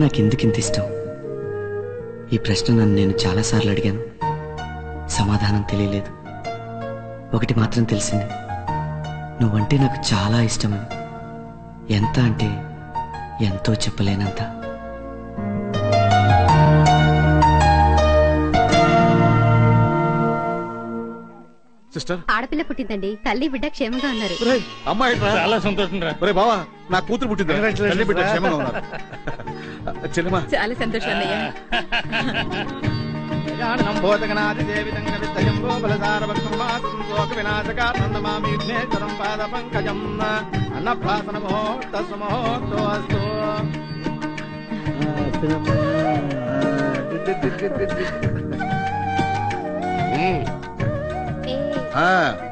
నాకెందుకు ఇంత ఇష్టం? ఈ ప్రశ్న నన్ను నేను చాలాసార్లు అడిగాను. సమాధానం తెలియలేదు. ఒకటి మాత్రం తెలిసింది, నువ్వంటే నాకు చాలా ఇష్టమని. ఎంత అంటే ఎంతో చెప్పలేనంత. సిస్టర్, ఆడపిల్ల పుట్టిందండి. తల్లి బిడ్డ క్షేమంగా ఉన్నారు. అమ్మాయి చాలా సంతోషం రా. బావా, నా కూతురు పుట్టింది. తల్లి బిడ్డ క్షేమంగా ఉన్నారు. చెల్లెమా, చాలా సంతోషం అన్నయ్య.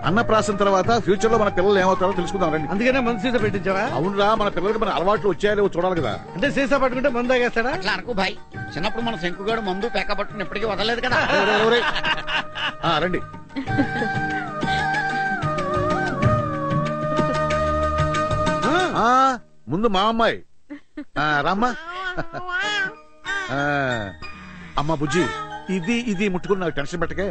అన్నప్రాసం తర్వాత ఫ్యూచర్ లో మన పిల్లలు ఏమవుతారో తెలుసుకుందాం రండి. అందుకనే మందు సీసా పెట్టించావా? అవునరా, మన పిల్లలకి మన అలవాట్లు వచ్చాయో చూడాలి కదా. అంటే సీసా పట్టుకుంటే మందు తాగేస్తాడా? అట్లా అనుకో భాయ్, చిన్నప్పుడు మన శంకుగాడు మందు పేక పట్టుకుని ఎప్పటికీ వదలలేదు కదా. రండి. ముందు మా అమ్మాయి రామ్మా. అమ్మా బుజ్జి, ఇది ముట్టుకుని నాకు టెన్షన్ పెట్టకే.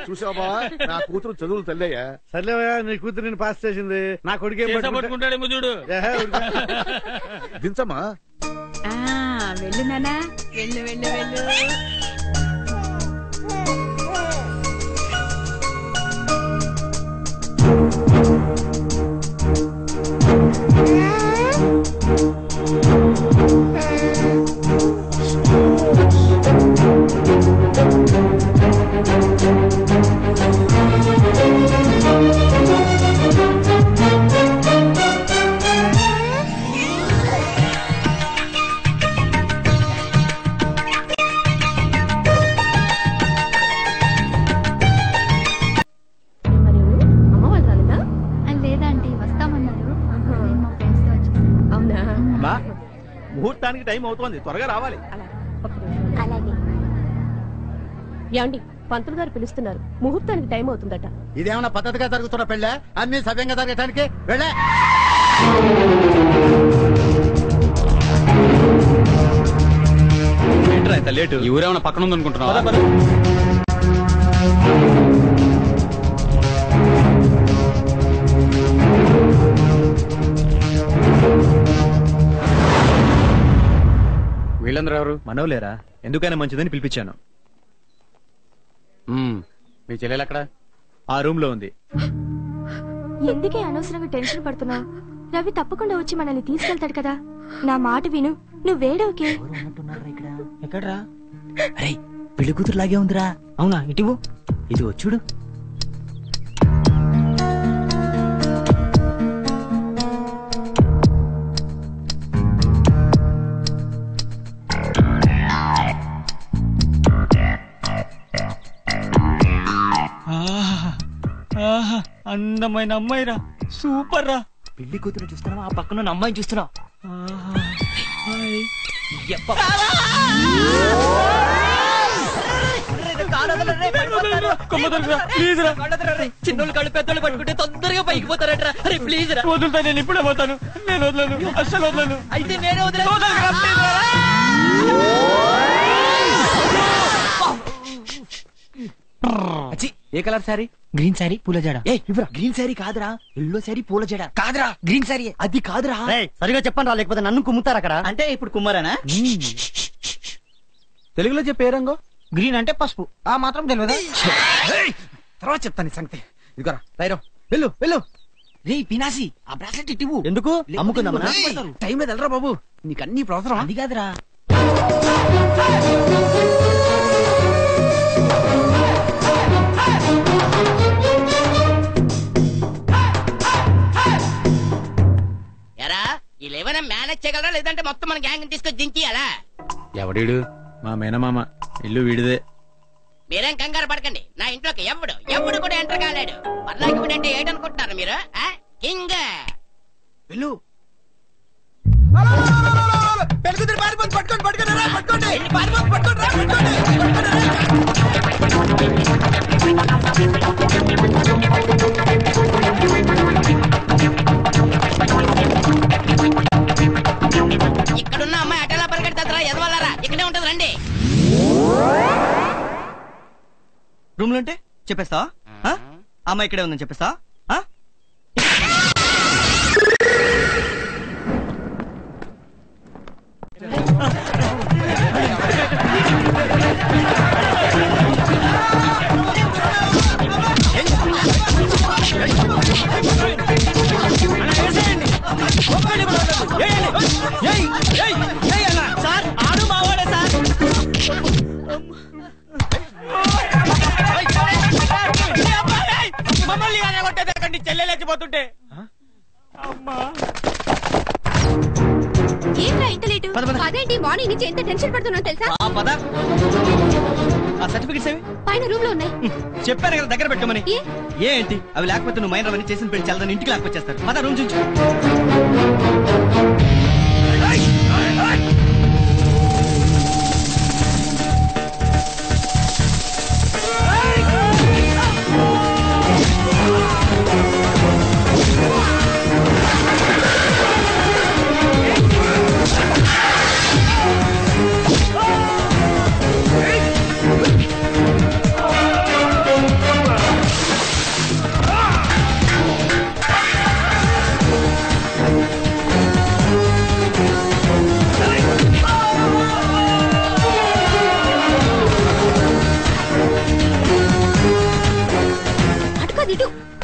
చూసావా బావా, నా కూతురు చదువులు తల్లయ్యా. సర్లేవయ్యా, నీ కూతురు నేను పాస్ చేసింది. నా కొడుకే పట్టుకుంటాడేమో చూడు. దించమ్మా. వెళ్ళు నానా, వెళ్ళు వెళ్ళు వెళ్ళు. ముహూర్తానికి టైం అవుతోంది, త్వరగా రావాలి. ఏమండి, పంతులు గారు పిలుస్తున్నారు. ముహూర్తానికి టైం అవుతుందట. ఇదేమన్నా పద్ధతిగా జరుగుతున్న పెళ్ళ? అన్ని సవ్యంగా జరగటానికి వెళ్ళే. లేటు. ఈ ఊరేమన్నా పక్కన ఉందనుకుంటున్నావా? వీళ్ళందరూ ఎవరు? మనోలేరా, ఎందుకైనా మంచిదని పిలిపించాను. మీ చెల్లెలు ఎక్కడ? ఆ రూమ్ లో ఉంది. ఎందుకే అనవసరంగా టెన్షన్ పడుతున్నావు? రవి తప్పకుండా వచ్చి మనల్ని తీసుకెళ్తాడు కదా. నా మాట విను, నువ్వేడోకే. ఎక్కడ్రా? అరే, పెళ్లి కూతురు లాగే ఉందిరా. అవునా? ఇటు ఇది వచ్చుడు. అందమైన అమ్మాయిరా, సూపర్ రా. పెళ్లి కూతురు చూస్తున్నావా? ఆ పక్కన అమ్మాయిని చూస్తున్నావు. చిన్నోళ్ళు కళ్ళు పెద్దోళ్ళు పట్టుకుంటే తొందరగా పైకి పోతారట్రా. అరే ప్లీజ్ రా. వదులుతా, నేను ఇప్పుడే పోతాను. నేను వదలను, అస్సలు వదలను. అయితే నేనే వదిలేదు. ఏ కలర్ సారీ? గ్రీన్ సారీ పూల జడ. గ్రీన్ సారీ కాదురా, ఎల్లో సారీ పూల జడ. కాదురా, గ్రీన్ సారీ. అది కాదురా. సరిగా చెప్పండి రా, లేకపోతే నన్ను కుమ్ముతారు అక్కడ. అంటే ఇప్పుడు కుమ్మరానా? తెలుగులో చెప్పే రంగు? గ్రీన్ అంటే పసుపు. ఆ మాత్రం తెలియదా? తర్వాత చెప్తాను సంగతి. ఇదిగోరా రైరో, వెళ్ళు వెళ్ళు. రే పినాసి, ఆ బ్రాస్లెట్ ఇట్టివు. ఎందుకు? అమ్ముకుందామనా? టైం మీద వెళ్ళరా బాబు, నీకు అన్ని ఇప్పుడు అవసరం. అది కాదురా. ఏమైనా మేనేజ్ చేయగలరా, లేదంటే మొత్తం మన గ్యాంగ్ తీసుకొచ్చి దించియాలా? ఎవడీడు? మా మేనమామ, ఇల్లు వీడిదే. మీరేం కంగారు పడకండి. నా ఇంట్లోకి ఎవడు కూడా ఎంటర్ కాలేడు. పర్లాకి వీడంటే ఏటనుకుంటున్నారు మీరు? కింగ్ వెళ్ళు. పెళ్ళికూతురు పారిపోతుంది, పట్టుకోండి పట్టుకోండి రా, పట్టుకోండి పారిపోతుంది, పట్టుకోండి రా, ఇక్కడున్న అమ్మాయి అటెలా పరిగెడతారా ఎదవాలరా ఇక్కడే ఉంటది రండి. రూమ్ లో ఉంటే చెప్పేస్తావా? అమ్మాయి ఇక్కడే ఉందని చెప్పేస్తావా? సార్ ఆడు మావాడే సార్. మమ్మల్ని కొట్టేదండి చెల్లెలేచిపోతుంటే. ఏంట్రా ఇంత లేటు? అదేంటి మార్నింగ్ నుంచి ఎంత టెన్షన్ పడుతున్నావు తెలుసా? పద. ఆ సర్టిఫికెట్స్ ఏవి? పైన రూమ్ లో ఉన్నాయి. చెప్పాను కదా దగ్గర పెట్టమని. ఏంటి అవి లేకపోతే నువ్వు మైనర్ అవన్నీ చేసిన పెళ్లి చల్లదని ఇంటికి లేకపోచ్చేస్తారు. పద రూమ్ చూచు.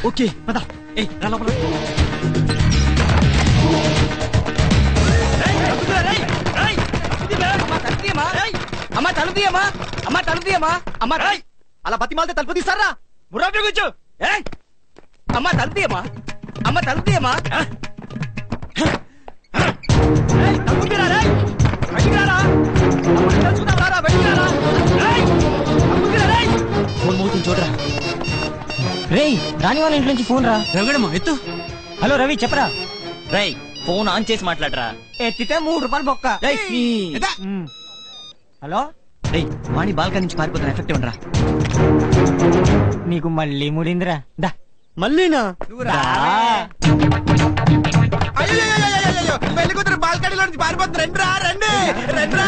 ఓకే పద. రా లోపల. అమ్మా తలుపు తీయమ్మా, అమ్మా తలుపు తీయమ్మా, అమ్మా అలా బతి మాలితే తలుపు తీస్తారా? మురాబి కూర్చో. అమ్మా తలుపు తీయమ్మా, అమ్మ తలుపు తీయమ్మా. తలుపు తీరా బయటికి రారా, తెలుసుకుందాం రారా బయటికి రారా. ఫోన్ మోగుతుంది చూడరా. రేయ్ రాని వాళ్ళ ఇంటి నుంచి ఫోన్ రా. రవిగడమ్మా ఎత్తు. హలో రవి చెప్పరా. రేయ్ ఫోన్ ఆన్ చేసి మాట్లాడరా. ఎత్తితే 3 రూపాయలు బొక్క. హలో రేయ్ వాణి బాల్కనీ నుంచి పారిపోతున్న ఎఫెక్ట్ ఉండరా. నీకు మళ్ళీ ముడిందిరా. దా మళ్ళీనా? పెళ్లి కూతురు బాల్కనీలో నుంచి పారిపోతుంది. రండిరా రండి రండిరా.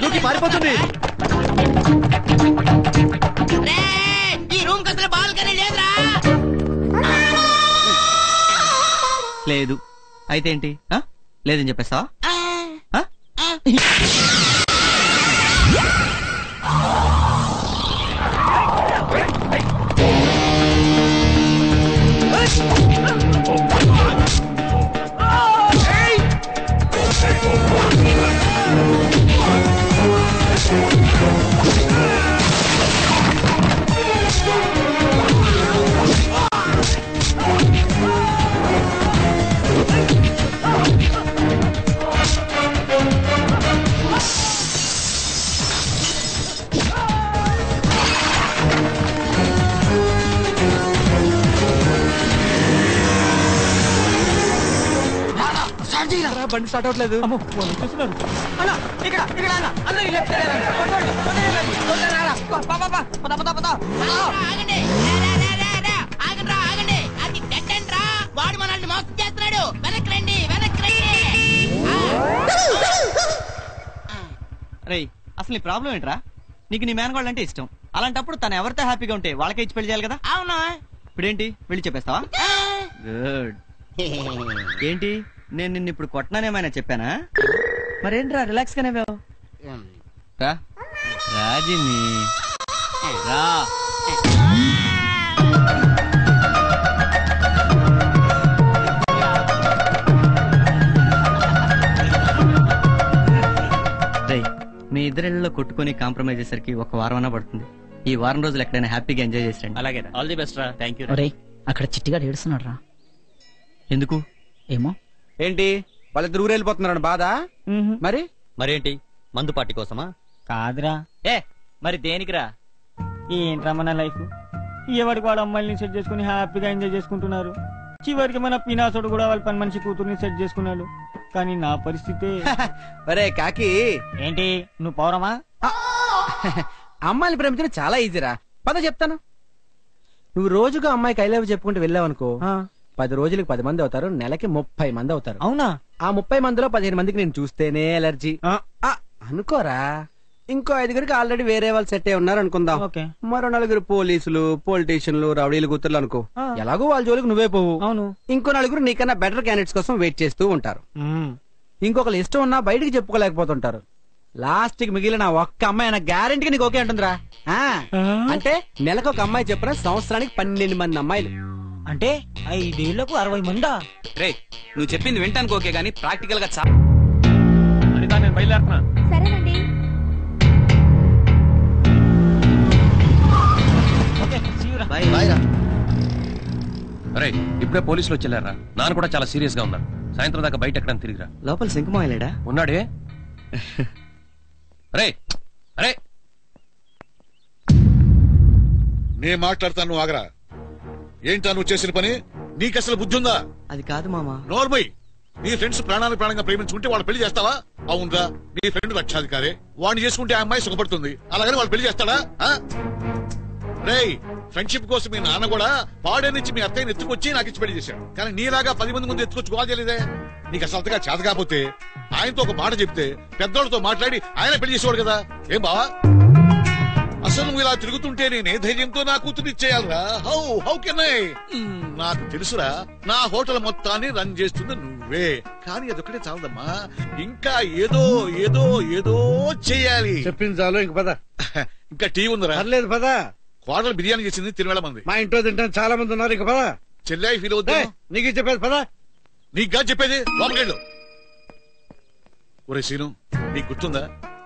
దూకి పారిపోతుంది. ఈ రూమ్ కసలు బాల్కనీ లేదురా. లేదు అయితే ఏంటి? లేదని చెప్పేస్తావా? బండి స్టార్ట్ అవట్లేదు. ఆగండి ఆగండి, అది డెడ్ ఎండ్ రా. వాడు మనల్ని మోసం చేస్తున్నాడు. వెనక్కి రండి వెనక్కి రండి. రేయ్ అసలు నీ ప్రాబ్లం ఏంట్రా? నీకు నీ మేనగాళ్ళు అంటే ఇష్టం. అలాంటప్పుడు తను ఎవరితో హ్యాపీగా ఉంటే వాళ్ళకే ఇచ్చి పెళ్లి చేయాలి కదా. అవును. ఇప్పుడేంటి వెళ్ళి చెప్పేస్తావా? గుడ్. ఏంటి నేను నిన్ను ఇప్పుడు కొట్టనానేమైనా చెప్పానా? మరేంట్రా రిలాక్స్ గానే రా రాజిని రా. మీ ఇద్దరిలో కొట్టుకొని కాంప్రమైజ్ చేసరికి 1 వారం అన్నా పడుతుంది. ఈ వారం రోజులు ఎక్కడైనా హ్యాపీగా ఎంజాయ్ చేసండి. అలాగే ఆల్ ది బెస్ట్ రా. Thank you. అక్కడ చిట్టిగా ఏడుస్తున్నాడు రా. ఎందుకు? ఏమో. ఏంటి వాళ్ళిద్దరు ఊరు వెళ్ళిపోతున్నారని బాధ? మరి మరేంటి మందు పార్టీ కోసమా? కాదురా. మరి దేనికిరా? ఏంట్రా మన లైఫ్? ఎవరికి వాడు అమ్మాయిని సెట్ చేసుకుని హ్యాపీగా ఎంజాయ్ చేసుకుంటున్నారు. చివరికి మన పీనాసుడు కూడా వాళ్ళ పని మనిషి కూతుర్ని సెట్ చేసుకున్నాడు. కానీ నా పరిస్థితి ఒరే కాకి, ఏంటి? నువ్వు పౌరమా? అమ్మాయిని ప్రేమించడం చాలా ఈజీరా. పద చెప్తాను. నువ్వు రోజుగా అమ్మాయికి ఐ లవ్ చెప్పుకుంటూ వెళ్ళావనుకో, 10 రోజులకు 10 మంది అవుతారు, నెలకి 30 మంది అవుతారు. అవునా? ఆ 30 మందిలో 15 మందికి నేను చూస్తేనే ఎలర్జీ అనుకోరా. ఇంకో 5గురికి ఆల్రెడీ వేరే వాళ్ళు సెట్ అయి ఉన్నారు అనుకుందాం. ఓకే. మరో 4 పోలీసులు, పొలిటీషియన్లు, రౌడీలు, కూతుర్లు అనుకో. ఎలాగో వాళ్ళ జోలికి నువ్వే పోవు. అవును. ఇంకో 4 నీకన్నా బెటర్ క్యాండిడేట్స్ కోసం వెయిట్ చేస్తూ ఉంటారు. ఇంకొకరు ఇష్టం ఉన్నా బయటికి చెప్పుకోలేకపోతుంటారు. లాస్ట్ కి మిగిలిన ఒక్క అమ్మాయి నా గ్యారెంటీగా నీకు ఓకే అంటుందిరా. అంటే నెలకు ఒక అమ్మాయి చెప్పిన సంవత్సరానికి 12 మంది అమ్మాయిలు. అంటే 5 ఏళ్లకు 60 మందా? రే, నువ్వు చెప్పింది వింటానికి ఓకే గానీ ప్రాక్టికల్ గా నేను బయలుదేరుతున్నా. సరేనండి. ఓకే, see you రా. బాయ్ రా. అరే, ఇప్పుడే పోలీసులు వచ్చేళ్ళారా? నాన్న కూడా చాలా సీరియస్ గా ఉన్నాడు. సాయంత్రం దాకా బయట ఎక్కడ తిరిగిరా. లోపల శంకుమాయలేడా? ఉన్నాడే. అరే అరే, నేను మాట్లాడతాను, నువ్వు ఆగరా. ఏంటా నువ్వు చేసిన పని? నీకు అసలు బుద్ధి ఉందా? అది కాదు మామా. నోర్మై, నీ ఫ్రెండ్స్ ప్రాణాలు ప్రాణంగా ప్రేమించుకుంటే వాళ్ళు పెళ్లి చేస్తావా? అవునరా, నీ ఫ్రెండ్ లక్షాధికారే, వాడిని చేసుకుంటే ఆ అమ్మాయి సుఖపడుతుంది. అలాగని వాళ్ళు పెళ్లి చేస్తాడా? రేయ్, ఫ్రెండ్షిప్ కోసం మీ నాన్న కూడా పాడే నుంచి మీ అత్తయ్యని ఎత్తుకొచ్చి నాకు ఇచ్చి పెళ్లి చేశాడు. కానీ నీలాగా 10 మంది ముందు ఎత్తుకొచ్చి గోల్ చేయలేదే. నీకు అసలు అంతగా చేత కాకపోతే ఆయనతో ఒక మాట చెప్తే పెద్దోళ్ళతో మాట్లాడి ఆయన పెళ్లి చేసేవాడు కదా. ఏం బావా? అసలు నువ్వు ఇలా తిరుగుతుంటే నేనే ధైర్యంతో నా కూతురు ఇచ్చేయాలరా? How can I? నాకు తెలుసురా, నా హోటల్ మొత్తాన్ని రన్ చేస్తుంది నువ్వే. కానీ అదొక్కటే చాలదమ్మా, ఇంకా ఏదో ఏదో ఏదో చెయ్యాలి. చెప్పింది చాలు, ఇంక పద. ఇంకా టీ ఉందిరా? లేదు పద. కోడలు బిర్యానీ చేసింది, తినవేళ మంది. మా ఇంట్లో తింటాను చాలా మంది ఉన్నారు, ఇంక పద. చెల్లాయి ఫీల్ అవుతా. నీకు చెప్పేది పద. నీకుగా చెప్పేది, లోపలికెళ్ళు. ఒరే సీను, నీకు గుర్తుందా,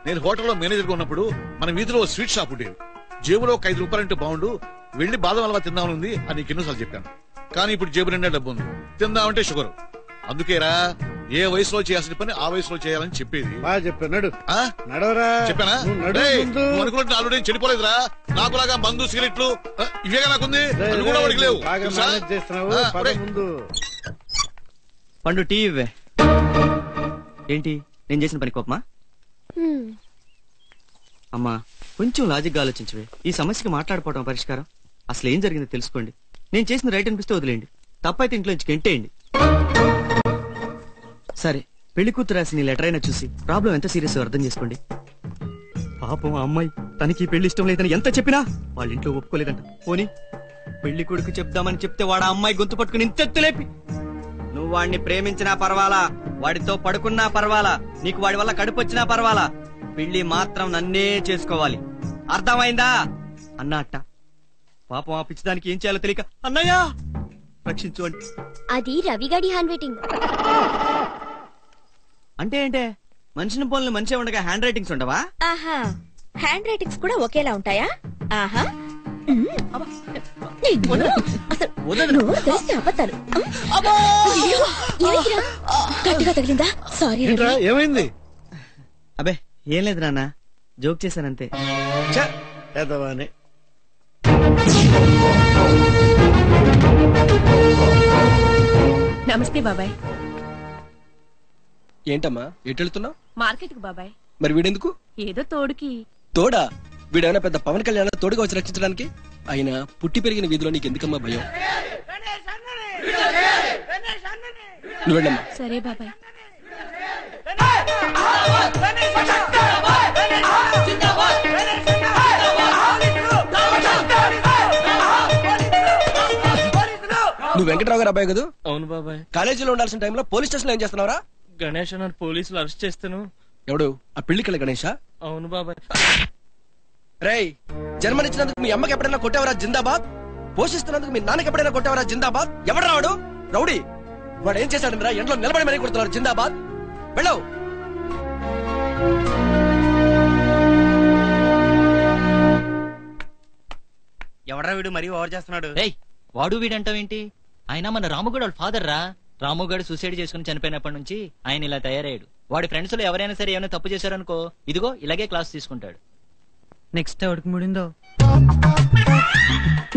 నేను హోటల్లో మేనేజర్ గా ఉన్నప్పుడు మన వీధిలో స్వీట్ షాప్ ఉండేది. జేబులో ఒక 5 రూపాయలంటే బాగుండు, వెళ్లి బాదం హల్వా తిందామనుంది అని నీకు ఎన్నోసార్లు చెప్పాను. కానీ ఇప్పుడు జేబు నిండా డబ్బు ఉంది, తిందామంటే షుగర్. అందుకేరా, ఏ వయసులో చేయాల్సిన పని ఆ వయసులో చేయాలని చెప్పేది. చెప్పాడు. చెప్పానా? అనుకున్నట్టు ఆల్రెడీ చెడిపోలేదురా. నాకులాగా మందు, సిగరెట్లు ఇవేగా నాకుంది, అవి కూడా వాడికి లేవు. పండు టీ ఇవ్వే. ఏంటి నేను చేసిన పని కోపమా? అమ్మా, కొంచెం లాజిక్ గా ఆలోచించవే. ఈ సమస్యకి మాట్లాడుకోవడం పరిష్కారం. అసలు ఏం జరిగిందో తెలుసుకోండి. నేను చేసిన రైట్ అనిపిస్తే వదిలేండి, తప్పైతే ఇంట్లో నుంచి గెంటేయండి. సరే, పెళ్లి కూతురు రాసిన లెటర్ అయినా చూసి ప్రాబ్లం ఎంత సీరియస్ అర్థం చేసుకోండి. పాపం ఆ అమ్మాయి, తనకి పెళ్లి ఇష్టం లేదని ఎంత చెప్పినా వాళ్ళ ఇంట్లో ఒప్పుకోలేదంట. పోనీ పెళ్లి కొడుకు చెప్దామని చెప్తే వాడు ఆ అమ్మాయి గొంతు పట్టుకుని ఇంతెత్తులేపి, నువ్వు వాడిని ప్రేమించినా పర్వాలా, వాడితో పడుకున్నా పర్వాలా, నీకు వాడి వల్ల కడుపు వచ్చినా పర్వాలా, పెళ్లి మాత్రం నన్నే చేసుకోవాలి, అర్థమైందా అన్న అట్ట. పాపం ఆ పిచ్చిదానికి ఏం చేయాలో తెలియక అన్నయ్య రక్షించు అంటే. అది రవిగాడి హ్యాండ్ రైటింగ్. అంటే ఏంటే, మనిషిని పోలను మంచిగా ఉండగా హ్యాండ్ రైటింగ్స్ ఉండవా? ఆహా, హ్యాండ్ రైటింగ్స్ కూడా ఒకేలా ఉంటాయా? ఆహా, గట్టిగా తగిలిందా? సారీ. ఏమైంది? అబే ఏం లేదు నాన్న, జోక్ చేశానంతే. నమస్తే బాబాయ్. ఏంటమ్మా, ఎటు వెళ్తున్నావు? మార్కెట్ కు బాబాయ్. మరి వీడెందుకు? ఏదో తోడుకి. తోడా? వీడేమైనా పెద్ద పవన్ కళ్యాణ్ తోడుగా వచ్చి రక్షించడానికి? అయినా పుట్టి పెరిగిన వీధిలో నీకు ఎందుకమ్మా భయం? నువ్వు వెళ్ళమ్మా. సరే బాబాయ్. నువ్వు వెంకటరావు గారు అబ్బాయి కదా? అవును బాబాయ్. కాలేజీలో ఉండాల్సిన టైంలో పోలీస్ స్టేషన్ లో ఏం చేస్తున్నావురా? గణేష్ అన్న పోలీసులు అరెస్ట్ చేస్తాను. ఎవడు? ఆ పెళ్లికెళ్ళ గణేషా? అవును బాబాయ్. రేయ్, జన్మనిచ్చినందుకు మీ అమ్మకి ఎప్పుడైనా కొట్టేవరా జిందాబాద్? పోషిస్తున్నందుకు మీ నాన్నకి ఎప్పుడైనా కొట్టేవరా జిందాబాద్? ఎవడు రావాడు? రౌడీ. వాడు ఏం చేశాడరా? ఎంట్లో నిలబడి మరీ కొడుతున్నారు జిందాబాద్. వెళ్ళవు. ఎవడా వీడు మరీ ఓవర్ చేస్తున్నాడు? వాడు వీడంటావేంటి? ఆయన మన రాముగడు వాళ్ళ ఫాదర్ రా. రాముగడు సూసైడ్ చేసుకుని చనిపోయినప్పటి నుంచి ఆయన ఇలా తయారయ్యాడు. వాడి ఫ్రెండ్స్ లో ఎవరైనా సరే ఏమైనా తప్పు చేశారనుకో, ఇదిగో ఇలాగే క్లాస్ తీసుకుంటాడు. నెక్స్ట్ ఎవరికి ముడిందో.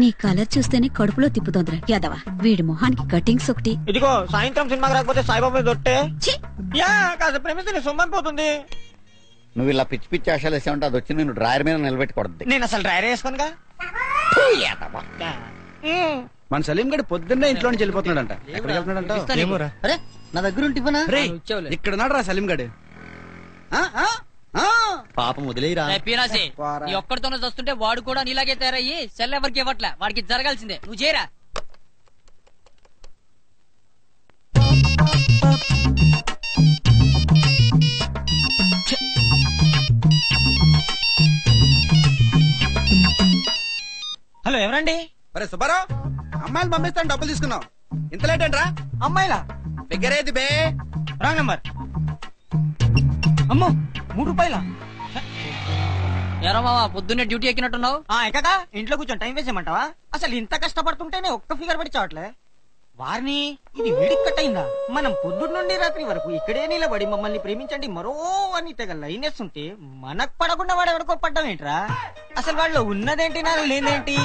నీ కలర్ చూస్తేనే కడుపులో తిప్పుతోందిరా యాదవ. వీడి మొహానికి కటింగ్స్ ఒకటి. ఇదిగో సాయంత్రం సినిమాకి రాకపోతే సాయిబాబా దొట్టే ఛీ! యా కాస్త ప్రేమిస్తే సొమ్మైపోతుంది. నువ్వు ఇలా పిచ్చి పిచ్చి ఆశలు వేసావంటే అది వచ్చి నేను డ్రాయర్ మీద నిలబెట్టుకూడదు. నేను అసలు డ్రైవర్ వేసుకోనుగా. మన సలీం గడి పొద్దున్నే ఇంట్లో నుంచి వెళ్ళిపోతున్నాడంట. ఎక్కడికి వెళ్తున్నాడంట? అరే నా దగ్గర ఉంటే ఇవ్వనా? రేయ్, ఇక్కడ నాడు రా సలీం గడి. పాపం వదిలేరా. పీనాసి నీ ఒక్కడితోనే వస్తుంటే వాడు కూడా నీలాగే తయారయ్యి సెల్ ఎవరికి ఇవ్వట్లే. వాడికి జరగాల్సిందే, నువ్వు చేయరా. హలో ఎవరండి? అరే సుబ్బారావు, అమ్మాయిలు పంపిస్తాను డబ్బులు తీసుకున్నావు, ఇంత లేట్ ఏంట్రా? అమ్మాయిలా? ఫిగర్ ఏది బే? Wrong number. అమ్మో, 3 రూపాయలా? ఎరా మావా పొద్దున్నే డ్యూటీ ఎక్కినట్టున్నావు. ఎక్కక ఇంట్లో కూర్చొని టైం వేస్ట్ చేయమంటావా? అసలు ఇంత కష్టపడుతుంటేనే ఒక్క ఫిగర్ పడి చావట్లే. వారిని ఇది వేడికి కట్టయిందా? మనం పొద్దున్న నుండి రాత్రి వరకు ఇక్కడే నిలబడి మమ్మల్ని ప్రేమించండి మరో అని తెగ లైన్ వేస్తుంటే మనకు పడకుండా వాడు ఎవరికో పడ్డం ఏంట్రా? అసలు వాళ్ళు ఉన్నదేంటి నాకు లేదేంటి?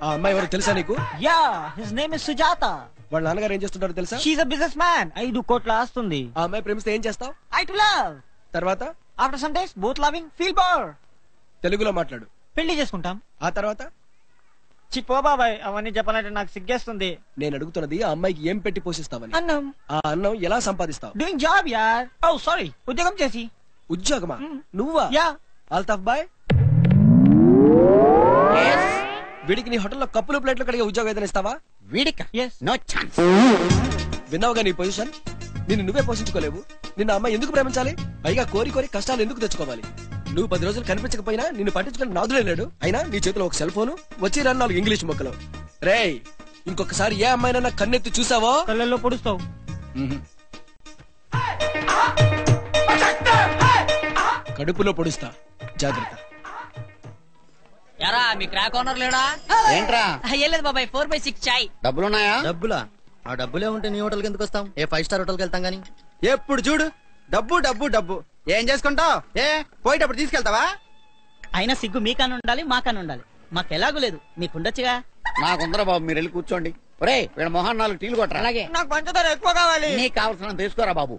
ఆ అమ్మాయి ఎవరు తెలుసా నీకు? Yeah, his name is Sujatha. వాళ్ళ నాన్నగారు ఏం చేస్తుంటారో తెలుసా? She a business man. 5 కోట్ల ఆస్తుంది. ఆ అమ్మాయి ప్రేమిస్తే ఏం చేస్తావు? I too love. తర్వాత after some days both loving feel bore. తెలుగులో మాట్లాడు. పెళ్లి చేసుకుంటాం. ఆ తర్వాత చిప్పో బాబాయ్, అవన్నీ చెప్పాలంటే నాకు సిగ్గేస్తుంది. నేను అడుగుతున్నది ఆ అమ్మాయికి ఏం పెట్టి పోషిస్తావని. అన్నం. ఆ అన్నం ఎలా సంపాదిస్తావు? డూయింగ్ జాబ్ యార్. ఓ సారీ, ఉద్యోగం చేసి. ఉద్యోగమా? నువ్వా? యా. అల్తాఫ్ బాయ్, వీడికి నీ హోటల్లో కప్పులు ప్లేట్లు కడిగే ఉద్యోగం ఏదైనా ఇస్తావా? వీడిక Yes. No chance. విన్నావుగా నీ పొజిషన్. నిన్ను నువ్వే పోషించుకోలేవు, నిన్న అమ్మాయి ఎందుకు ప్రేమించాలి? పైగా కోరి కోరి కష్టాలు ఎందుకు తెచ్చుకోవాలి? నువ్వు 10 రోజులు కనిపించకపోయినా నిన్ను పట్టించుకుని నాదులే లేడు. అయినా నీ చేతిలో ఒక సెల్ ఫోను, వచ్చి 4 ఇంగ్లీష్ మొక్కలు. రేయ్, ఇంకొకసారి ఏ అమ్మాయినా కన్నెత్తి చూసావో కళ్ళల్లో పొడుస్తావు. కడుపులో పొడుస్తా, జాగ్రత్త. ఎరా మీ క్రాక్ ఓనర్ లేడా? ఏంట్రా? ఏం లేదు బాబాయ్, 4/6 చాయ్. డబ్బులున్నాయా? డబ్బులా? ఆ డబ్బులే ఉంటే నీ హోటల్కి ఎందుకు వస్తాం? ఏ 5 స్టార్ హోటల్కి వెళ్తాం గానీ. ఎప్పుడు చూడు డబ్బు డబ్బు డబ్బు. ఏం చేసుకుంటావు? పోయేటప్పుడు తీసుకెళ్తావా? అయినా సిగ్గు మీకన్నా ఉండాలి, మాకన్నా ఉండాలి. మాకెలాగూ లేదు, మీకుండొచ్చుగా. నాకుందరా బాబు, మీరు వెళ్ళి కూర్చోండి. ఒరే, వీళ్ళ మొహాన్ని 4 టీలు కొట్టరా. అలాగే. నాకు పంచదార ఎక్కువ కావాలి. నీకు కావాల్సిన తీసుకోరా బాబు.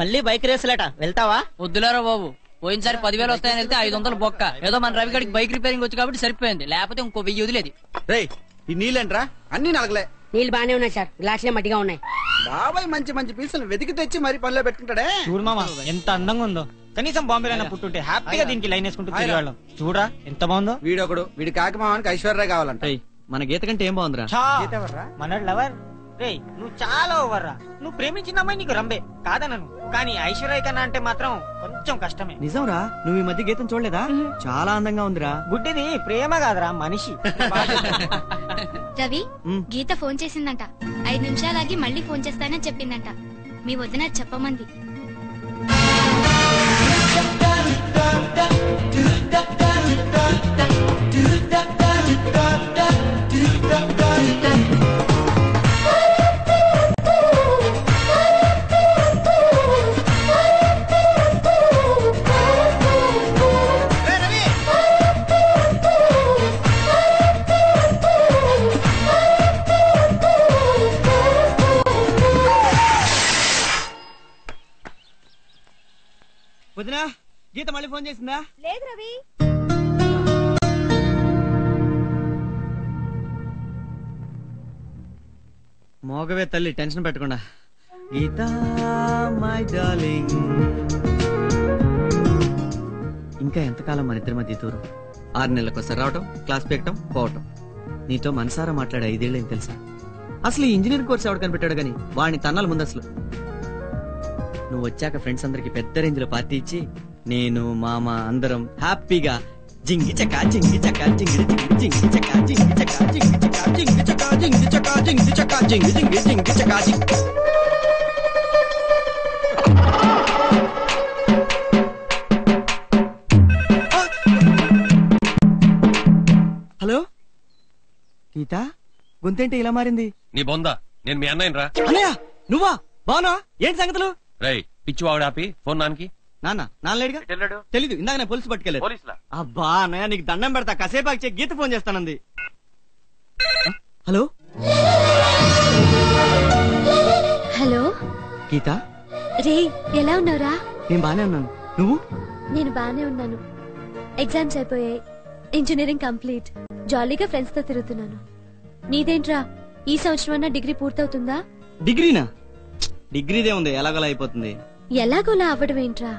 మళ్ళీ బైక్ రేసులేట, వెళ్తావా? వద్దులేరా బాబు, పోయినసారి 10,000 వస్తాయని వెళ్తే 500 బొక్క. ఏదో మన రవిగడికి బైక్ రిపేరింగ్ వచ్చి కాబట్టి సరిపోయింది, లేకపోతే ఇంకో 1000 వదిలేది. రేయ్, ఈ నీళ్ళేంట్రా? అన్ని నలగలే. నీళ్ళు బానే ఉన్నాయి సార్, గ్లాసులే మట్టిగా ఉన్నాయి. బాబాయ్ మంచి మంచి పీసులు వెతికి తెచ్చి మరి పనిలో పెట్టుకుంటాడే. చూడు మామ, ఎంత అందంగా ఉందో. కనీసం బాంబేలో పుట్టుంటే హ్యాపీగా దీనికి లైన్ వేసుకుంటూ తిరిగేవాళ్ళం. చూడరా ఎంత బాగుందో. వీడొకడు, వీడి కాకమావానికి ఐశ్వర్య కావాలంట. మన గీత కంటే ఏం బాగుందిరా? మన లవర్. రేయ్, నువ్వు చాలా ఓవర్ రా. నువ్వు ప్రేమించిన అమ్మాయి నీకు రంబే కాదనను, కానీ ఐశ్వర్య కన్నా అంటే మాత్రం కొంచెం కష్టమే. నిజంరా? నువ్వు ఈ మధ్య గీతం చూడలేదా? చాలా అందంగా ఉందిరా. గుడ్డిది ప్రేమ కాదురా, మనిషి. రవి, గీత ఫోన్ చేసిందంట. 5 నిమిషాలాగి మళ్ళీ ఫోన్ చేస్తానని చెప్పిందంట. మీ వదిన చెప్పమంది. వదినా, గీత మళ్ళీ ఫోన్ చేసిందా? లేదు రవి. మోగవే తల్లి, టెన్షన్ పెట్టకుండా. గీత మై డార్లింగ్, ఇంకా ఎంతకాలం మన ఇద్దరి మధ్య దూరం? 6 నెలలకోసారి రావటం, క్లాస్ పెక్కటం, పోవటం. నీతో మనసారా మాట్లాడే 5 ఏళ్ళేం తెలుసా? అసలు ఈ ఇంజనీరింగ్ కోర్స్ ఎవడు కనిపెట్టాడు గానీ వాడిని తన్నాలి ముందు. అసలు నువ్వు వచ్చాక ఫ్రెండ్స్ అందరికి పెద్ద రేంజ్ లో పార్టీ ఇచ్చి నేను మామ అందరం హ్యాపీగా జింగి చకా జింగి చకా జింగి జింగి జింగి చకా జింగి చకా జింగి చకా జింగి చకా జింగి చకా జింగి చకా జింగి జింగి జింగి చకా జింగి. హలో గీత, గొంతేంటి ఇలా మారింది? నీ బొందా, నేను మీ అన్నయ్య రా. అన్నయ్య, నువ్వా? బానా? ఏంటి సంగతులు? రేయ్, పిచ్చివాడు ఆపి ఫోన్ నాన్నకి. నాన్న లేడుగా? తెలీదు, ఇందాక నేను పోలీసు పట్టుకెళ్ళారు. అబ్బా అన్నయ్య నీకు దండం పెడతా, కాసేపు ఆగి గీత ఫోన్ చేస్తానంది. హలో హలో గీత, రే ఎలా ఉన్నావురా? నేను బానే ఉన్నాను, నువ్వు? నేను బానే ఉన్నాను. ఎగ్జామ్స్ అయిపోయాయి, ఇంజనీరింగ్ కంప్లీట్, జాలీగా ఫ్రెండ్స్ తో తిరుగుతున్నాను. నీదేంట్రా, ఈ సంవత్సరం అన్నా డిగ్రీ పూర్తవుతుందా? డిగ్రీనా? డిగ్రీదే ఉంది, ఎలాగోలా అయిపోతుంది. ఎలాగోలా అవ్వడం ఏంట్రా?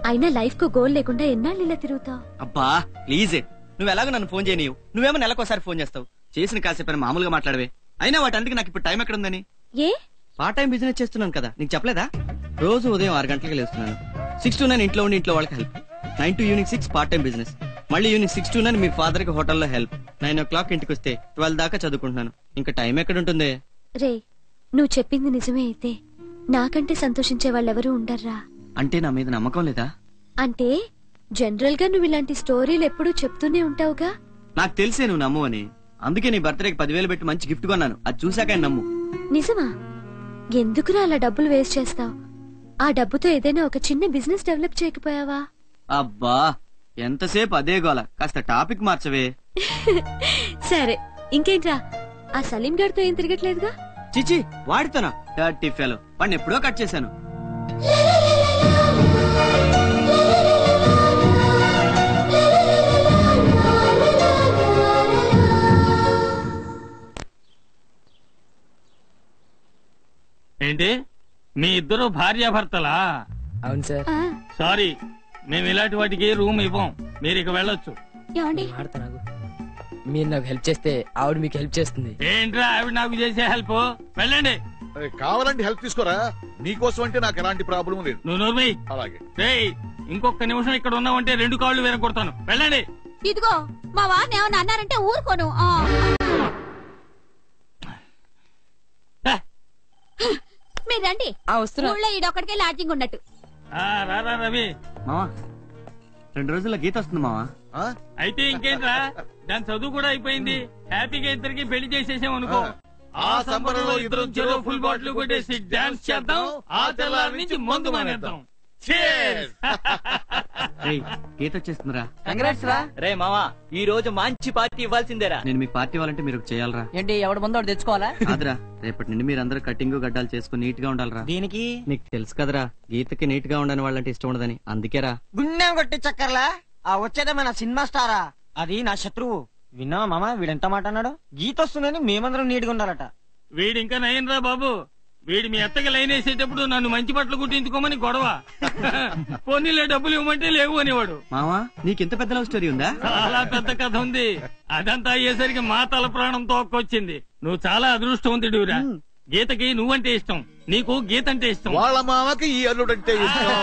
అయినా లైఫ్ కు గోల్ లేకుండా ఎన్నాళ్ళు ఇలా తిరుగుతావు? అబ్బా ప్లీజ్, నువ్వు ఎలాగో నన్ను ఫోన్ చేయనీయవు. నువ్వేమో నెలకోసారి ఫోన్ చేస్తావు. చేసిన కాసేపు మామూలుగా మాట్లాడవే. అయినా వాటందుకు నాకు ఇప్పుడు టైం ఎక్కడుందని? ఏ పార్ట్ టైం బిజినెస్ చేస్తున్నాను కదా, నీకు చెప్పలేదా? రోజు ఉదయం 6 గంటలకు లేస్తున్నాను. 6 to 9 ఇంట్లో ఉండి ఇంట్లో వాళ్ళకి help. 9 to evening 6 part time business. మళ్ళీ ఈవినింగ్ 6 to 9 మీ ఫాదర్ కి హోటల్లో హెల్ప్. 9 o'clock ఇంటికి వస్తే 12 దాకా చదువుకుంటున్నాను. ఇంకా టైం ఎక్కడుంటుంది? రే నువ్వు చెప్పింది నిజమే అయితే నాకంటే సంతోషించే వాళ్ళెవరూ ఉండర్రా. అంటే నా మీద నమ్మకం లేదా? అంటే జనరల్ గా నువ్వు ఇలాంటి స్టోరీలు ఎప్పుడూ చెప్తూనే ఉంటావుగా. నాకు తెలిసే నువ్వు నమ్ము అని. అందుకే నీ బర్త్డేకి 10,000 పెట్టి మంచి గిఫ్ట్ కొన్నాను. అది చూసాక నమ్ము. నిజమా? ఎందుకురా అలా డబ్బులు వేస్ట్ చేస్తావు? ఆ డబ్బుతో ఏదైనా ఒక చిన్న బిజినెస్ డెవలప్ చేయకపోయావా? అబ్బా ఎంతసేపు అదే గోల, కాస్త టాపిక్ మార్చవే. సరే ఇంకేంట్రా, ఆ సలీం గారితో ఏం తిరగట్లేదుగా? చిచి వాడితోనా? డర్టీ ఫెలో, వాడిని ఎప్పుడో కట్ చేశాను. ఏంటి మీ ఇద్దరు భార్యాభర్తలా? అవును సార్. సారీ, మేము ఇలాంటి వాటికి రూమ్ ఇవ్వం. మీరు ఇక వెళ్ళొచ్చు. మీరు నాకు హెల్ప్ చేస్తే ఆవిడ మీకు హెల్ప్ చేస్తుంది. ఏంట్రా ఆవిడ నాకు చేసే హెల్ప్? వెళ్ళండి. కావాలంటే హెల్ప్ తీసుకోరా, నీకోసం అంటే నాకు ఎలాంటి ప్రాబ్లం లేదు. నువ్వు నోర్మై. అలాగే. ఇంకొక నిమిషం ఇక్కడ ఉన్నావంటే 2 కాళ్ళు వెనకొడతాను. వెళ్ళండి. ఇదిగో మా వారిని ఏమన్నా అన్నారంటే ఊరుకోను. మీరు రండి. ఊళ్ళో ఈడొక్కడికే లాడ్జింగ్ ఉన్నట్టు. రారా రవి. మావా 2 రోజుల్లో గీత వస్తుంది మావా. అయితే ఇంకేంట్రా, దాని చదువు కూడా అయిపోయింది. హ్యాపీగా ఇద్దరికి పెళ్లి చేసేసాం అనుకో. ఆ సంబరంలో ఇద్దరు చెరో ఫుల్ బాటిల్ కొట్టేసి డాన్స్ చేద్దాం. ఆ తెల్లారి నుంచి మందు మానేద్దాం. గీత వచ్చేస్తుందిరా. కంగ్రాట్స్ రా. రే మావా, ఈ రోజు మంచి పార్టీ ఇవ్వాల్సిందేరా. నేను మీకు పార్టీ ఇవ్వాలంటే మీరు చేయాలరా. ఏంటి ఎవడి ముందు వాడు తెచ్చుకోవాలా? కాదురా, రేపటి నుండి మీరందరూ కటింగ్ గడ్డాలు చేసుకుని నీట్ గా ఉండాలరా. దీనికి నీకు తెలుసు కదరా, గీతకి నీట్ గా ఉండని వాళ్ళంటే ఇష్టం ఉండదని. అందుకేరా. గుండెం కొట్టి చక్కర్లా ఆ వచ్చేదే మన సినిమా స్టారా, అది నా శత్రువు. విన్నావా మామ, వీడెంత మాట అన్నాడు? గీత వస్తుందని మేమందరం నీట్గా ఉండాలట. వీడి ఇంకా నయనరా బాబు. వీడి మీ అత్తకి లైన్ వేసేటప్పుడు నన్ను మంచి బట్టలు కుట్టించుకోమని గొడవ. పోనీలే డబ్బులు ఇవ్వమంటే లేవు అనేవాడు. మావా నీకింత పెద్ద లవ్ స్టోరీ ఉందా? చాలా పెద్ద కథ ఉంది. అదంతా అయ్యేసరికి మా తల ప్రాణం తోక్కొచ్చింది. నువ్వు చాలా అదృష్టవంతుడివిరా. గీతకి నువ్వంటే ఇష్టం, నీకు గీత అంటే ఇష్టం. వాళ్ళ మామకి ఈ అల్లుడంటే ఇష్టం.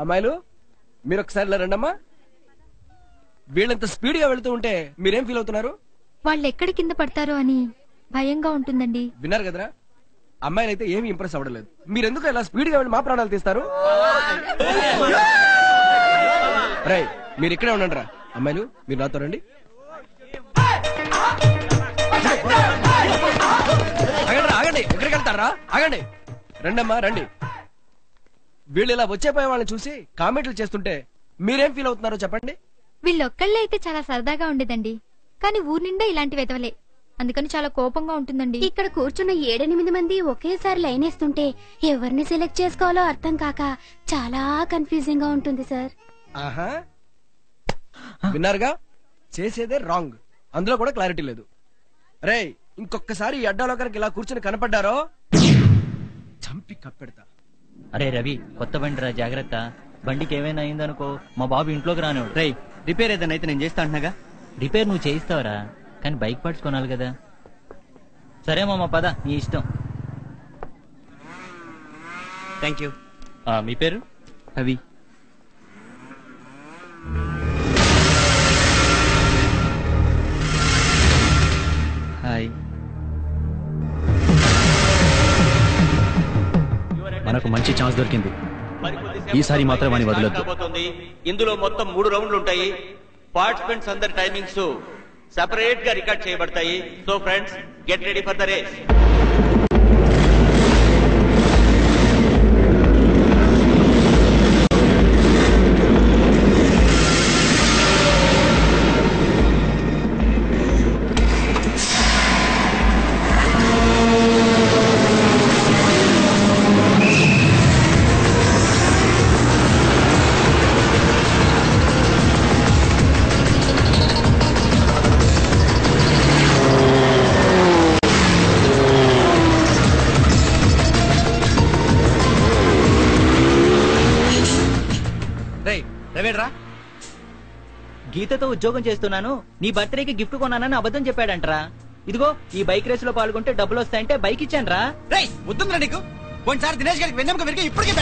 అమ్మాయిలు మీరు ఒకసారి రండమ్మా. వీళ్ళంత స్పీడ్ గా వెళ్తూ ఉంటే మీరేం ఫీల్ అవుతున్నారు? వాళ్ళు ఎక్కడ కింద పడతారో అని భయంగా ఉంటుందండి. విన్నారు కదరా, అమ్మాయిలు అయితే ఏమి ఇంప్రెస్ అవ్వలేదు. మీరెందుకు ఇలా స్పీడ్ గా వెళ్ళి మా ప్రాణాలు తీస్తారు? రై మీరు ఇక్కడే ఉండండి రా. అమ్మాయిలు మీరు నాతో రండి. ఆగండి, ఎక్కడికి వెళ్తారా? ఆగండి, రండమ్మా రండి. వీళ్ళు ఇలా వచ్చేపోయే వాళ్ళని చూసి కామెంట్లు చేస్తుంటే మీరేం ఫీల్ అవుతున్నారో చెప్పండి. వీళ్ళొక్కళ్ళే అయితే చాలా సరదాగా ఉండేదండి, కానీ ఊరి నిండా ఇలాంటి వెతవలే, అందుకని చాలా కోపంగా ఉంటుందండి. ఇక్కడ కూర్చున్న 7-8 మంది ఒకేసారి లైన్ వేస్తుంటే ఎవరిని సెలెక్ట్ చేసుకోవాలో అర్థం కాక చాలా కన్ఫ్యూజింగ్ గా ఉంటుంది సార్. ఆహా, విన్నారుగా, చేసేదే రాంగ్, అందులో కూడా క్లారిటీ లేదు. రే ఇంకొకసారి ఈ అడ్డాలోకరికి ఇలా కూర్చుని కనపడ్డారో చంపి కప్పెడతా. అరే రవి, కొత్త బండి రా, జాగ్రత్త. బండికి ఏమైనా అయిందనుకో మా బాబు ఇంట్లోకి రానివాడు. రై రిపేర్ ఏదైనా అయితే నేను చేస్తా అంటున్నాగా. రిపేర్ నువ్వు చేయిస్తావరా, కానీ బైక్ పార్ట్స్ కొనాలి కదా. సరే మామ పద, నీ ఇష్టం. Thank you. మీ పేరు? రవి. మంచి ఛాన్స్ దొరికింది. ఈసారి మాత్రం అని వదలొద్దు. ఇందులో మొత్తం 3 రౌండ్లు ఉంటాయి. పార్టిసిపెంట్స్ అందరి టైమింగ్స్ సెపరేట్ గా రికార్డ్ చేయబడతాయి. So friends, get ready for the race. గీతతో ఉద్యోగం చేస్తున్నాను, నీ బర్త్డేకి గిఫ్ట్ కొన్నానని అబద్ధం చెప్పాడంటరా. ఇదిగో ఈ బైక్ రేస్ లో పాల్గొంటే డబ్బులు వస్తాయంటే బైక్ ఇచ్చాను రా. ముద్దుందిరా నీకు. పోయినసారి దినేష్ గారికి వెన్నెముక విరిగి ఇప్పటికే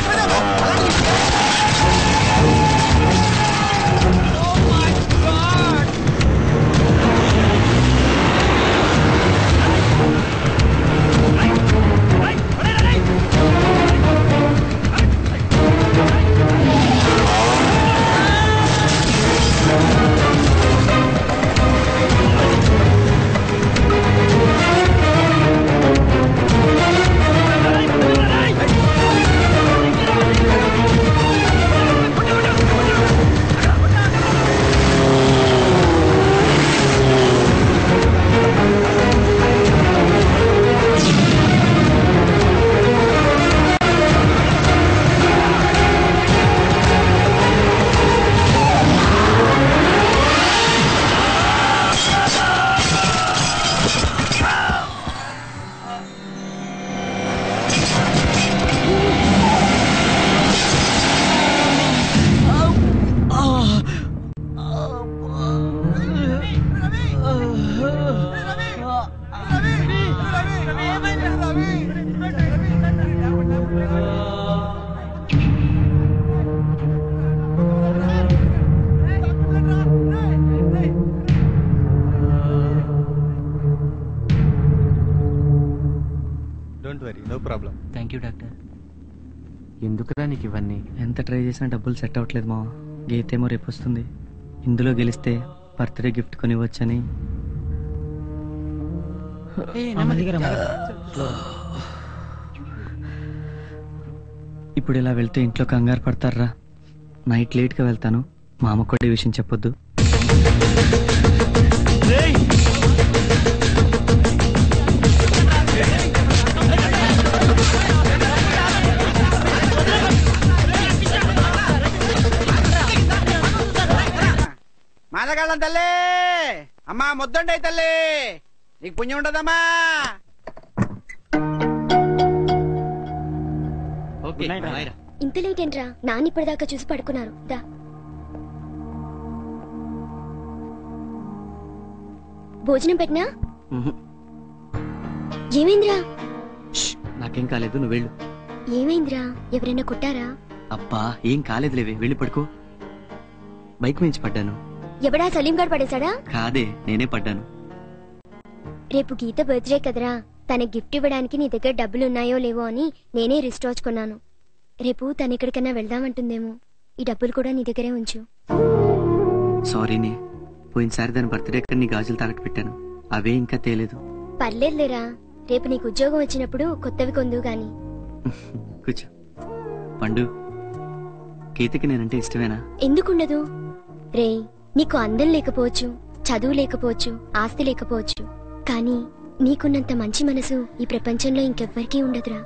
ఎందుకురా నీకు ఇవన్నీ? ఎంత ట్రై చేసినా డబ్బులు సెట్ అవ్వట్లేదు మా. గీతేమో రేపు వస్తుంది. ఇందులో గెలిస్తే బర్త్డే గిఫ్ట్ కొనివ్వచ్చని. ఇప్పుడు ఇలా వెళ్తే ఇంట్లో కంగారు పడతారా. నైట్ లేట్గా వెళ్తాను. మా అమ్మ కూడా ఈ విషయం చెప్పొద్దు. మాదగాళ్ళం తల్లి, అమ్మా ముద్దండి తల్లి, నీకు పుణ్యం ఉండదమ్మా. ఇంత లేట్ ఏంట్రా? నాన్న ఇప్పటిదాకా చూసి పడుకున్నారు. దా భోజనం పెట్టినా? ఏమైందిరా? నాకేం కాలేదు, నువ్వు వెళ్ళు. ఏమైందిరా? ఎవరైనా కొట్టారా? అబ్బా ఏం కాలేదులేవే, వెళ్ళి పడుకో. బైక్ మించి పడ్డాను. ఎవడా? సలీం గారు పడేశాడా? కాదే, నేనే పడ్డాను. రేపు గీత బర్త్డే కదరా, తన గిఫ్ట్ ఇవ్వడానికి నీ దగ్గర డబ్బులున్నాయో లేవో అని నేనే రిస్ట్ కొన్నాను. రేపు తను ఎక్కడికైనా వెళ్దామంటుందేమో. ఈ డబ్బులు కూడా నీ దగ్గరే ఉంచు. సారీనే, పోయినసారి దాని బర్త్డే నీ గాజులు తాకట్టు పెట్టాను, అవే ఇంకా తేలేదు. పర్లేదులేరా, రేపు నీకు ఉద్యోగం వచ్చినప్పుడు కొత్తవి కొందు గాని. కూర్చో. పండు, గీతకి నేనంటే ఇష్టమేనా? ఎందుకుండదు రే. నీకు అందం లేకపోవచ్చు, చదువు లేకపోవచ్చు, ఆస్తి లేకపోవచ్చు, కానీ నీకున్నంత మంచి మనసు ఈ ప్రపంచంలో ఇంకెవ్వరికీ ఉండదురా.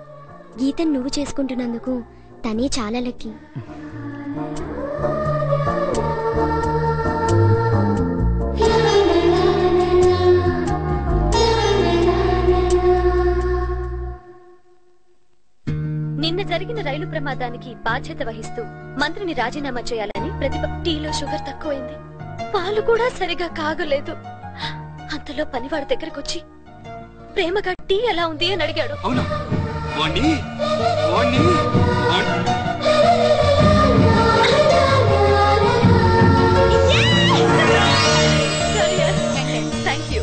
గీతను నువ్వు చేసుకుంటున్నందుకు తనే చాలా లక్కీ. నిన్న జరిగిన రైలు ప్రమాదానికి బాధ్యత వహిస్తూ మంత్రిని రాజీనామా చేయాలని ప్రతిభ. టీలో షుగర్ తక్కువైంది, పాలు కూడా సరిగా కాగలేదు. అంతలో పనివాడి దగ్గరకొచ్చి ప్రేమగా టీ ఎలా ఉంది అని అడిగాడు. Thank you.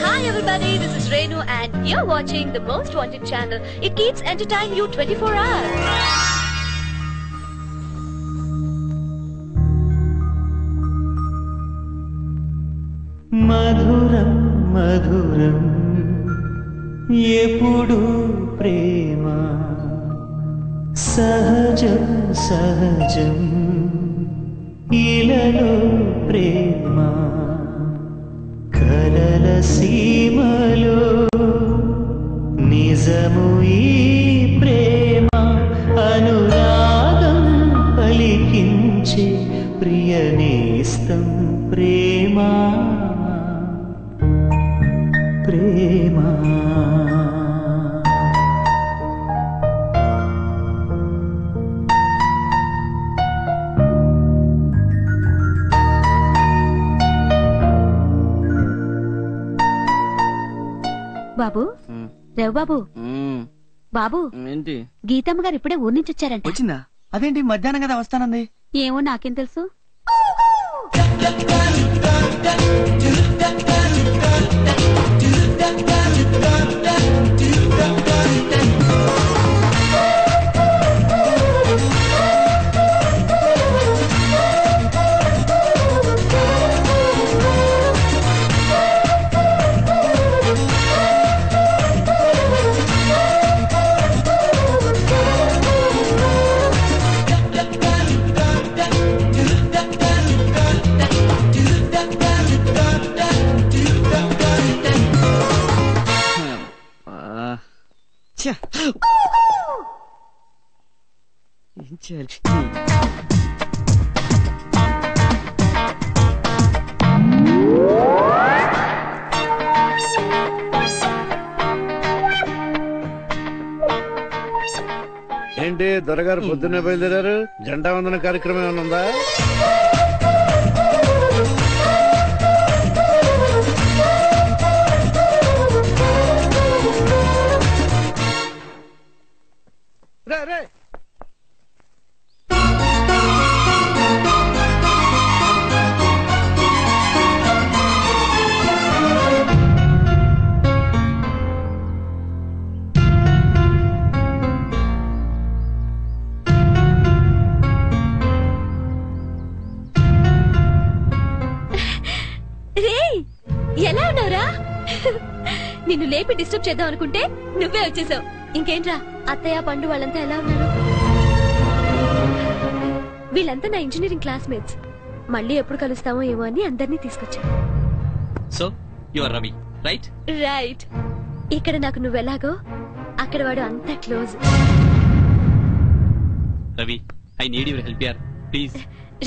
Hi everybody. everybody, this is Renu and you're watching the most wanted channel. It keeps entertaining you 24 hours. మధురం మధురం ఎప్పుడు ప్రేమ సహజం సహజం ఇలలో ప్రేమ కలల సీమలో నిజము ఈ ప్రేమ అనురాగం పలికించే ప్రియనేస్తం ప్రేమ ప్రేమ బాబు రవి బాబు బాబు ఏంటి గీతమ్మ గారు ఇప్పుడే ఊరి నుంచి వచ్చారంట. వచ్చిందా? అదేంటి మధ్యాహ్నం కదా వస్తానంది? ఏమో నాకేం తెలుసు. ఏం చేయాలి? ఏంటి దొరగారు పొద్దున్నే బయలుదేరారు? జెండా వందన కార్యక్రమం ఏమైనా ఉందా? రే ఎలా ఉన్నావురా? నిన్ను లేపి డిస్టర్బ్ చేద్దాం అనుకుంటే నువ్వే వచ్చేసావు. ఇంకేంట్రా అత్తయ్య పండు వాళ్ళంతా ఎలా ఉన్నారు? వీళ్ళంతా నా ఇంజనీరింగ్ క్లాస్మేట్స్. మళ్ళీ ఎప్పుడు కలుస్తామో ఏమో అని అందరినీ తీసుకొచ్చాను. So you are Ravi right? Right. ఇక్కడ నాకు నువ్వెలాగో అక్కడ వాడు అంత close. Ravi I need your help యార్ ప్లీజ్.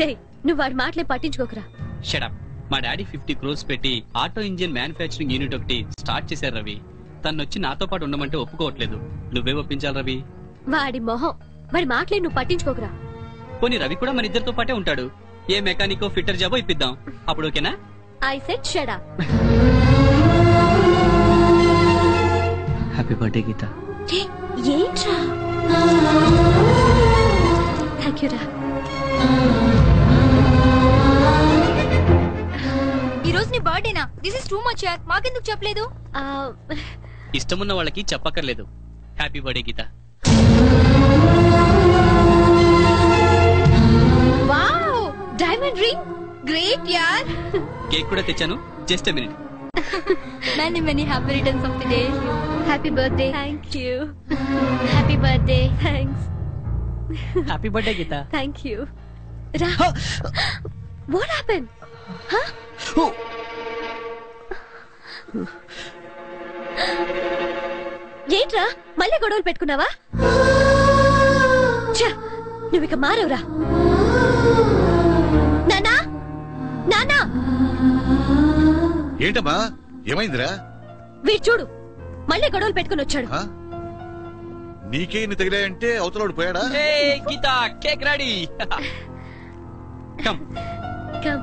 రే నువ్వు వాడి మాటలే పట్టించుకోకరా. Shut up. మా డాడీ 50 crores పెట్టి ఆటో ఇంజిన్ మ్యానుఫ్యాక్చరింగ్ యూనిట్ ఒకటి స్టార్ట్ చేశారు రవి. తనొచ్చి నాతో పాటు ఉండమంటే ఒప్పుకోవట్లేదు. నువ్వే ఒప్పించాలి రవి. వాడి మొహం, వాడి మాటలే నువ్వు పట్టించుకోకరా. పోనీ రవి కూడా మన ఇద్దరితో పాటే ఉంటాడు. ఏ మెకానికో ఫిట్టర్ జాబో ఇప్పిద్దాం. అప్పుడు ఓకేనా? I said shut up. Happy birthday Geetha. ఏంట్రా? థ్యాంక్ యూ రా. ఈ రోజు నీ బర్త్డేనా? దిస్ ఇస్ టూ మచ్ యార్. మాకెందుకు చెప్పలేదు? ఇష్టమున్న వాళ్ళకి చెప్పక్కర్లేదు. Happy birthday Geetha. Wow, diamond ring. Great యార్. కేక్ కూడా తెచ్చాను. Just a minute. Many many happy returns of the day. Happy birthday. Thank you. Happy birthday. Thanks. Happy birthday Geetha. Thank you. Ra. What happened? Huh? ఏంట్రా మళ్ళీ గొడవలు పెట్టుకున్నావా? నువ్వు ఇక మారవురా. నానా నానా. ఏంటమ్మా ఏమైందిరా? వీడు చూడు మళ్ళీ గొడవలు పెట్టుకుని వచ్చాడు. నీకే ఇన్ని తగిలాయంటే అవతలోడు పోయాడా? గీత కేక్ రెడీ. కమ్ కమ్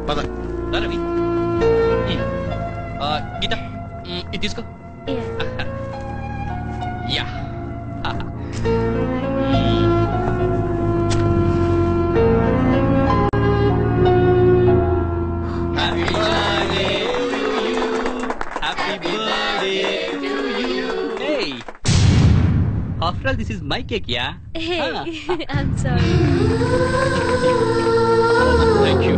పద. రవి గీత ఇది తీసుకో. Yeah happy after all this is my cake yeah. Hey, I'm sorry. Thank you.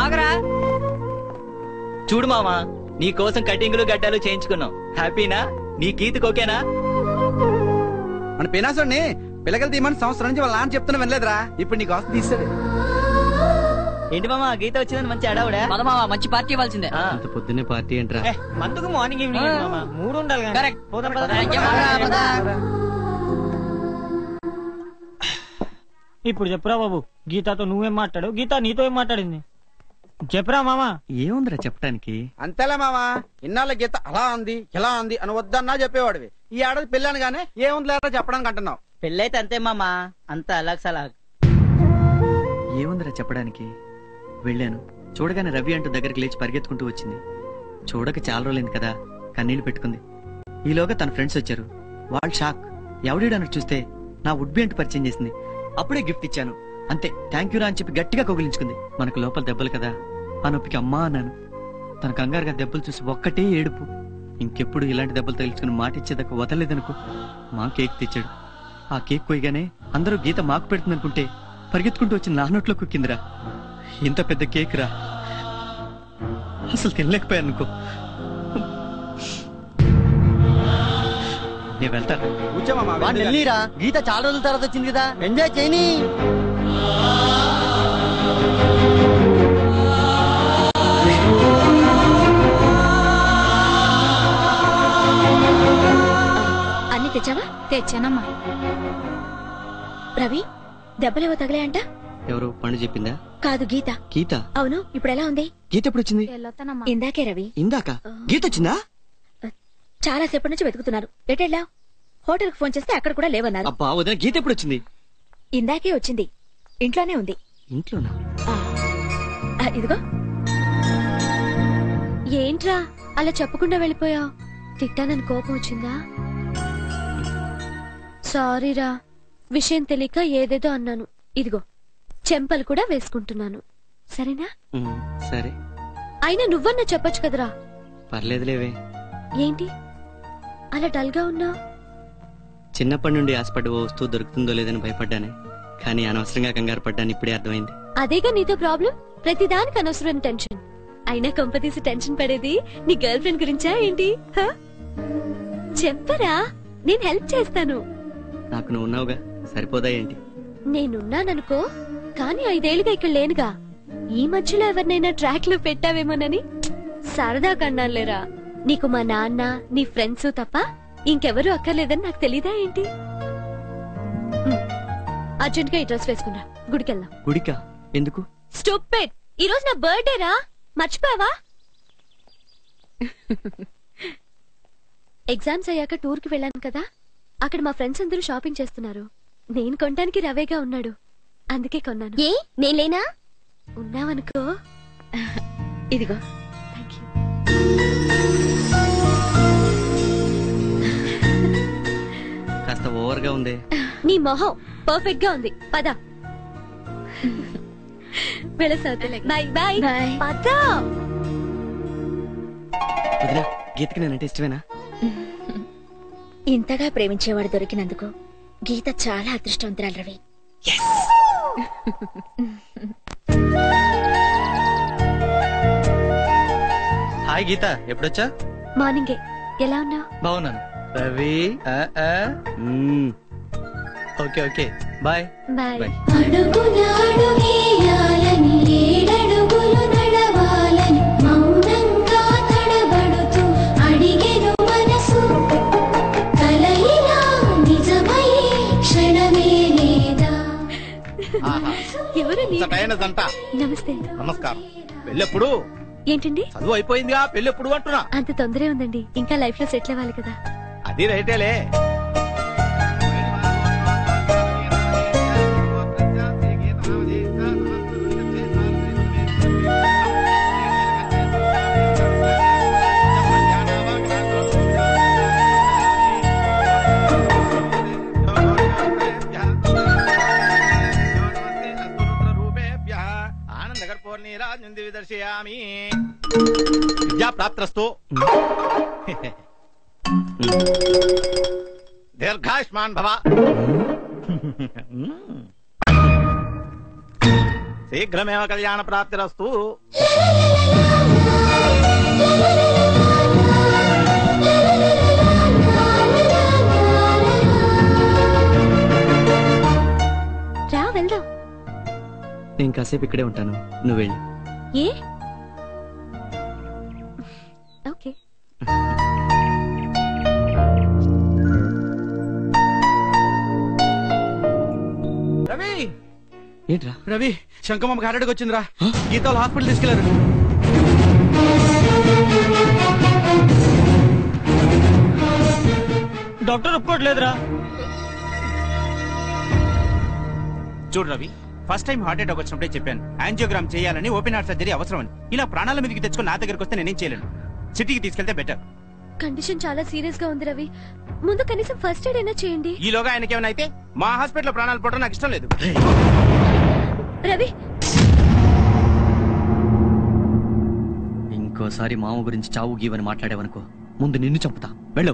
ఆగరా. చూడు మామా, నీ కోసం కటింగులు గడ్డాలు చేయించుకున్నాం. హ్యాపీనా? నీ గీతకు ఓకేనా? మన పినాసుని పిల్లకలు తీయమని సంవత్సరం నుంచి వాళ్ళ నాన్న చెప్తున్నా వినలేదురా. ఇప్పుడు నీ కోసం తీస్తాడు. ఏంటి మామా, గీత వచ్చిందని మంచి అడావుడా? పద మామ, మంచి పార్టీ ఇవ్వాల్సిందే. అంత పొద్దున్నే పార్టీ ఏంట్రా? మందుకు మార్నింగ్ ఈవినింగ్ మామ 3 ఉండాలి కదా. కరెక్ట్. పోదాం ఇప్పుడు చెప్పురా బాబు, గీతతో నువ్వేం మాట్లాడు, గీత నీతో ఏం మాట్లాడింది చెప్పురా మామా. ఏముందిరా చెప్పడానికి? అంతేలే మామా, ఇన్నాళ్ళ గీత అలా ఉంది ఇలా ఉంది అని వద్దన్నా చెప్పేవాడివి. ఈ ఏడాది పెళ్ళాను గానే ఏముంది లేరా చెప్పడానికి అంటున్నావు. పెళ్ళైతే అంతే మామా, అంత అలాగ్ సలాగ్. ఏముందిరా చెప్పడానికి? వెళ్ళాను, చూడగానే రవి అంటూ దగ్గరికి లేచి పరిగెత్తుకుంటూ వచ్చింది. చూడక చాలా రోజులైంది కదా, కన్నీళ్లు పెట్టుకుంది. ఈలోగా తన ఫ్రెండ్స్ వచ్చారు. వాళ్ళు షాక్. ఎవడీడు అన్నట్టు చూస్తే నా వుడ్ బి అంటూ పరిచయం చేసింది. అప్పుడే గిఫ్ట్ ఇచ్చాను. అంతే, థ్యాంక్ యూ రా అని చెప్పి గట్టిగా కౌగిలించుకుంది. మనకు లోపల దెబ్బలు కదా, ఆ నొప్పికి అమ్మా అన్నాను. తన కంగారుగా దెబ్బలు చూసి ఒక్కటే ఏడుపు. ఇంకెప్పుడు ఇలాంటి దెబ్బలు తగిలించుకుని మాట ఇచ్చేదాకా వదలలేదనుకో. మా కేక్ తెచ్చాడు. ఆ కేక్ కొయ్యగానే అందరూ గీత మాకు పెడుతుంది అనుకుంటే పరిగెత్తుకుంటూ వచ్చి నా నోట్లో కుక్కిందిరా. ఇంత పెద్ద కేక్ రా, అసలు తినలేకపోయాను అనుకో. నేను వెళ్తాను. గీత చాలా రోజుల తర్వాత వచ్చింది కదా, ఎంజాయ్ చేయని. అన్ని తెచ్చావా? తెచ్చానమ్మా. రవి, దెబ్బలేవో తగిలాయంట? ఎవరు పండు చెప్పిందా? కాదు, గీత. గీత? అవును, ఇప్పుడు ఎలా ఉంది? గీత ఎప్పుడు వచ్చింది? ఇందాకే రవి. ఇందాక గీత వచ్చిందా? చాలా సేపటి నుంచి వెతుకుతున్నారు. ఎటెళ్ళా? హోటల్ కు ఫోన్ చేస్తే అక్కడ కూడా లేవన్నారు. అబ్బా వదిన, గీత ఎప్పుడు వచ్చింది? ఇందాకే వచ్చింది, ఇంట్లోనే ఉంది. ఇంట్లోనా? ఇదిగో. ఏంట్రా అలా చెప్పకుండా వెళ్ళిపోయావు? తిట్టానని కోపం వచ్చిందా? సారీరా, విషయం తెలియక ఏదేదో అన్నాను. ఇదిగో చెంపలు కూడా వేసుకుంటున్నాను, సరేనా? సరే. అయినా నువ్వన్నా చెప్పొచ్చు కదరా. పర్లేదులేవే. ఏంటి అలా డల్ గా ఉన్నా? చిన్నప్పటి నుండి ఆశపడ్డ ఓ వస్తువు దొరుకుతుందో లేదని భయపడ్డానే, కానీ అనవసరంగా కంగారు పడ్డాను. ఇప్పుడే అర్థమైంది. అదేగా నీతో ప్రాబ్లం, ప్రతిదానికి అనవసరమైన టెన్షన్. అయినా కొంపతీసి టెన్షన్ పడేది నీ గర్ల్ ఫ్రెండ్ గురించా ఏంటి? చెప్పరా, నేను హెల్ప్ చేస్తాను. నాకు నువ్వు ఉన్నావుగా, సరిపోదా ఏంటి? నేనున్నాననుకో, కానీ 5 ఏళ్లుగా ఇక్కడ లేనుగా. ఈ మధ్యలో ఎవరినైనా ట్రాక్ లో పెట్టావేమోనని సరదా కన్నాలేరా. నీకు మా నాన్న, నీ ఫ్రెండ్స్ తప్ప ఇంకెవరూ అక్కర్లేదని నాకు తెలీదా ఏంటి? అర్జెంట్ గా ఈ డ్రెస్ వేసుకున్నా, గుడికెళ్దాం. గుడికా? ఎందుకు? స్టూపిడ్, ఈ రోజు నా బర్త్డే రా, మర్చిపోయావా? ఎగ్జామ్స్ అయ్యాక టూర్ కి వెళ్ళాను కదా, అక్కడ మా ఫ్రెండ్స్ అందరూ షాపింగ్ చేస్తున్నారు. నేను కొనడానికి రవేగా ఉన్నాడు, అందుకే కొన్నాను. ఏ నేనేనా? ఉన్నావనుకో. ఇదిగో. కాస్త ఓవర్ గా ఉంది. నీ మొహం పర్ఫెక్ట్ గా ఉంది, పద. Bye bye. పద. వదినా, గీతకి నేనంటే ఇష్టమేనా? ఇంతగా ప్రేమించేవాడు దొరికినందుకు గీత చాలా అదృష్టవంతురాలు రవి. హాయ్ గీత, ఎప్పుడొచ్చా? మార్నింగే. ఎలా ఉన్నావు? బాగున్నాను. Ravi okay okay, bye bye. నమస్తే. నమస్కారం. పెళ్ళెప్పుడు? ఏంటండి? చదువు అయిపోయిందిగా, పెళ్ళెప్పుడు అంటున్నా? అంత తొందరే ఉందండి, ఇంకా లైఫ్ లో సెటిల్ అవ్వాలి కదా. అది రైటేలే. దర్శయామి విద్యా ప్రాప్తస్తు దీర్ఘాయుష్మాన్ భవ శీఘ్రమేవ కళ్యాణ ప్రాప్తిరస్తు. రా వెళ్దాం. నేను కాసేపు ఇక్కడే ఉంటాను, నువ్వు వెళ్ళి. ఏ ఓకే. రవి ఏంట్రా? రవి శంకమ్మకి హార్ట్ అటాక్ వచ్చిందిరా. గీతాలు హాస్పిటల్ తీసుకెళ్లారు. డాక్టర్ ఒప్పుకోవట్లేదురా. చూడు Ravi, first time heart attack వచ్చినప్పుడే చెప్పాను యాంజియోగ్రామ్ చేయాలని, ఓపెన్ హార్ట్ సర్జరీ అవసరమని. ఇలా ప్రాణాల మీదకి తెచ్చుకుని నా దగ్గరకు వస్తే నేనేం చేయలేను. సిటీకి తీసుకెళ్తే బెటర్. కండిషన్ చాలా సీరియస్ గా ఉంది రవి. ముందు కనీసం ఫస్ట్ ఎయిడ్ అయినా చేయండి. ఈలోగా ఆయనకేమైనా అయితే మా హాస్పిటల్ ప్రాణాలు పోవడం నాకు ఇష్టం లేదు. రవి ఇంకోసారి మామ గురించి చావు గీవని మాట్లాడేవనుకో ముందు నిన్ను చంపుతా. వెళ్ళు,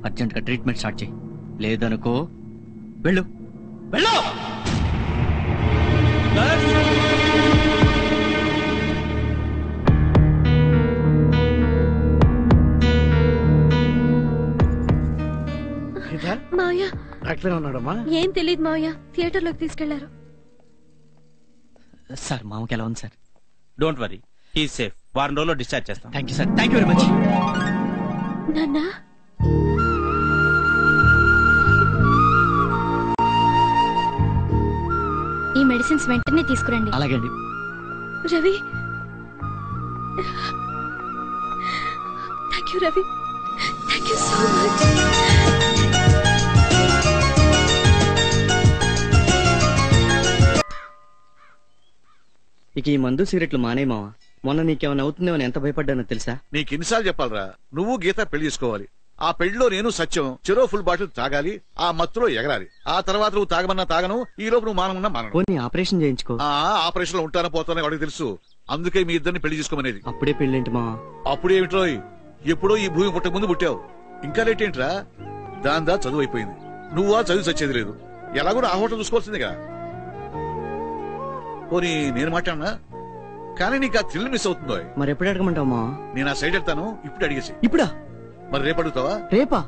అర్జెంట్ గా ట్రీట్మెంట్ స్టార్ట్ చేయి. లేదనుకో వెళ్ళు వెళ్ళు. మావయ్య డాక్టర్ ఉన్నాడమ్మా? ఏం తెలియదు మావయ్య, థియేటర్ లోకి తీసుకెళ్లారు. సార్ మామకి ఎలా ఉంది sir? Don't worry, he safe. వారం రోజుల్లో డిశ్చార్జ్ చేస్తాం. Thank you sir, thank you very much. నాన్న ఈ మెడిసిన్స్ వెంటనే తీసుకురండి. అలాగే అండి. Ravi thank you Ravi, thank you so much. ఇక ఈ మందు సిగరెట్లు మానే మావా. మొన్న నీకేమైనా అవుతుందేమని ఎంత భయపడ్డానో తెలుసా? నీకు ఎన్నిసార్లు చెప్పాలరా, నువ్వు గీత పెళ్లి చేసుకోవాలి. ఆ పెళ్లిలో నేను సత్యం చెరో ఫుల్ బాటిల్ తాగాలి, ఆ మత్తులో ఎగరాలి. ఆ తర్వాత నువ్వు తాగమన్నా తాగను, ఈ లోపు నువ్వు మానమన్నా మానను. పోనీ ఆపరేషన్ చేయించుకో. ఆపరేషన్ లో ఉంటానో పోతానో వాడికి తెలుసు. అందుకే మీ ఇద్దరిని పెళ్లి చేసుకోమనేది. అప్పుడే పెళ్ళేంటి మావా? అప్పుడేమిట్రో, ఎప్పుడో ఈ భూమి పుట్టక ముందు పుట్టావు. ఇంకా లేట్ ఏంట్రా? దాందా చదువు అయిపోయింది, నువ్వా చదువు చచ్చేది లేదు. ఎలాగో ఆ హోటల్ చూసుకోవాల్సిందిగా. పోనీ నేను మాట్లాడినా కానీ నీకు ఆ థ్రిల్ మిస్ అవుతుందో. మరి ఎప్పుడు అడగమంటావు మావా? నేను ఆ సైడ్ వెళ్తాను, ఇప్పుడు అడిగేసి. ఇప్పుడా? మరి రేపు అడుగుతావా? రేపా?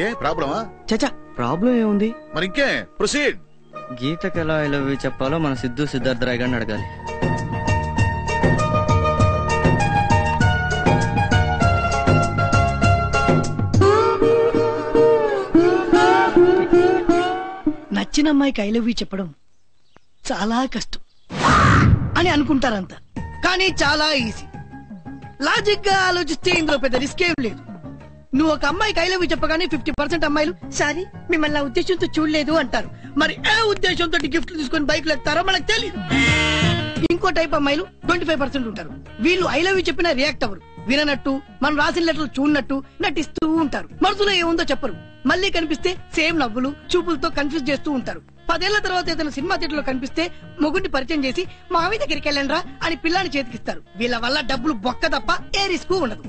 ఏ ప్రాబ్లమా? చచ్చా, ప్రాబ్లం ఏముంది? మరి ఇంకే ప్రొసీడ్. గీతకి ఎలా ఐ లవ్ యూ చెప్పాలో మన సిద్ధు సిద్ధార్థ రాయ్ గారిని అడగాలి. నచ్చిన అమ్మాయికి ఐ లవ్ యూ చెప్పడం చాలా కష్టం అని అనుకుంటారంతా, కానీ చాలా ఈజీ. లాజిక్ గా ఆలోచిస్తే ఇందులో పెద్ద రిస్క్ ఏం లేదు. నువ్వు ఒక అమ్మాయికి ఐ లవ్ యూ చెప్పగానే 50% అమ్మాయిలు సారీ మిమ్మల్ని ఆ ఉద్దేశంతో చూడలేదు అంటారు. మరి ఏ ఉద్దేశంతో గిఫ్ట్లు తీసుకొని బైక్లు ఎక్కుతారో మనకు తెలియదు. ఇంకో టైప్ అమ్మాయిలు 25% ఉంటారు. వీళ్ళు ఐ లవ్ యూ చెప్పినా రియాక్ట్ అవ్వరు, విననట్టు మనం రాసిన లెటర్లు చూడనట్టు నటిస్తూ ఉంటారు. మనసులో ఏముందో చెప్పరు. మళ్ళీ కనిపిస్తే సేమ్ నవ్వులు చూపులతో కన్ఫ్యూజ్ చేస్తూ ఉంటారు. 10 ఏళ్ల తర్వాత ఏదైనా సినిమా థియేటర్ లో కనిపిస్తే మొగుడిని పరిచయం చేసి మావి దగ్గరికి వెళ్ళండ్రా అని పిల్లాన్ని చేతికిస్తారు. వీళ్ళ వల్ల డబ్బులు బొక్క తప్ప ఏ రిస్క్ ఉండదు.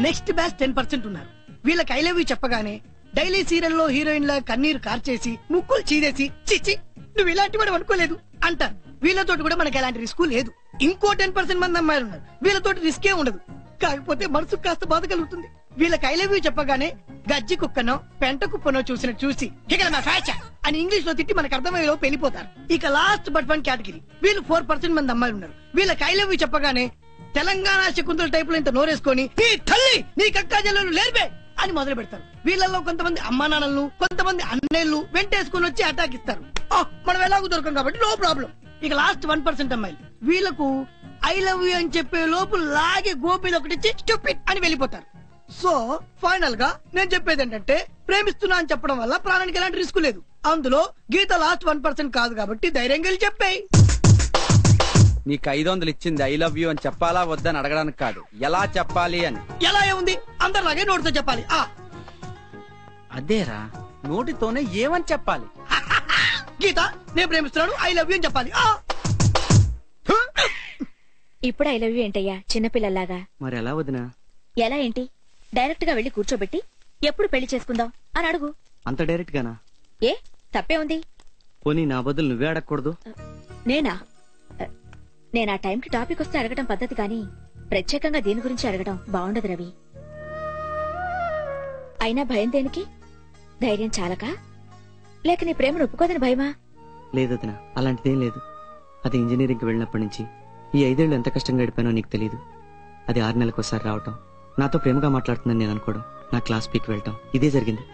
నెక్స్ట్ బ్యాచ్ 10% ఉన్నారు. వీళ్ళకి ఐ లవ్ యూ చెప్పగానే డైలీ సీరియల్ లో హీరోయిన్ లా కన్నీరు కార్చేసి ముక్కులు చీదేసి చిచ్చి నువ్వు ఇలాంటి వాడు అనుకోలేదు అంటారు. వీళ్ళతోటి కూడా మనకి ఎలాంటి రిస్క్ లేదు. ఇంకో 10% మంది అమ్మాయిలు ఉన్నారు. వీళ్ళతోటి రిస్కే ఉండదు, కాకపోతే మనసుకు కాస్త బాధ కలుగుతుంది. వీళ్ళకి ఐ లవ్ యూ చెప్పగానే గజ్జి కుక్కనో పెంట కుప్పనో చూసినట్టు చూసి అని ఇంగ్లీష్ లో తిట్టి మనకు అర్థమయ్యేలో పెళ్లిపోతారు. ఇక లాస్ట్ బట్ వన్ కేటగిరీ, వీళ్ళు 4% మంది అమ్మాయిలు ఉన్నారు. వీళ్ళకి ఐ లవ్ యూ చెప్పగానే తెలంగాణ శకుంతల టైప్ లో ఇంత నోరేసుకొని నీ తల్లి నీ కక్కా జల్లు లేర్బే అని మొదలు పెడతారు. వీళ్ళల్లో కొంతమంది అమ్మా నాన్నలను కొంతమంది అన్నేళ్లు వెంటేసుకుని వచ్చి అటాక్ ఇస్తారు. మనం ఎలాగూ దొరకం కాబట్టి నో ప్రాబ్లం. ఇక లాస్ట్ 1% అమ్మాయిలు, వీళ్ళకు ఐ లవ్ యూ అని చెప్పే లోపు లాగే గోపీలు ఒకటి స్టూపిడ్ అని వెళ్ళిపోతారు. సో ఫైనల్ గా నేను చెప్పేది ఏంటంటే ప్రేమిస్తున్నా అని చెప్పడం వల్ల ప్రాణానికి ఎలాంటి రిస్క్ లేదు. అందులో గీత లాస్ట్ 1% కాదు కాబట్టి ధైర్యంగా వెళ్ళి చెప్పేయి. నీకు 500 ఇచ్చింది ఐ లవ్ యూ అని చెప్పాలా వద్దని అడగడానికి కాదు, ఎలా చెప్పాలి అని. ఎలా ఏముంది, అందరిలాగే నోటితో చెప్పాలి. అదేరా, నోటితోనే ఏమని చెప్పాలి? గీత నేను ప్రేమిస్తున్నాను ఐ లవ్ యూ అని చెప్పాలి. ఇప్పుడు ఐ లవ్ యూ ఏంటయ్యా చిన్నపిల్లల్లాగా? మరి ఎలా వదినా? ఎలా ఏంటి, డైరెక్ట్ గా వెళ్లి కూర్చోబెట్టి ఎప్పుడు పెళ్లి చేసుకుందాం అని అడుగు. అంత డైరెక్ట్ గానా? ఏ తప్పే ఉంది? పోనీ నా బదులు నువ్వే అడగకూడదు? నేనా? నేను ఆ టైంకి టాపిక్ వస్తే అడగటం పద్ధతి కానీ ప్రత్యేకంగా దీని గురించి అడగడం బాగుండదు రవి. అయినా భయం దేనికి? ధైర్యం చాలక, లేక నీ ప్రేమను ఒప్పుకోదని భయమా? లేదు వదినా, అలాంటిదేం లేదు. అది ఇంజనీరింగ్కి వెళ్ళినప్పటి నుంచి ఈ 5 ఏళ్ళు ఎంత కష్టంగా గడిపానో నీకు తెలియదు. అది 6 నెలలకు ఒకసారి రావటం, నాతో ప్రేమగా మాట్లాడుతుందని నేను అనుకోవడం, నా క్లాస్ పీక్ వెళ్ళటం, ఇదే జరిగింది.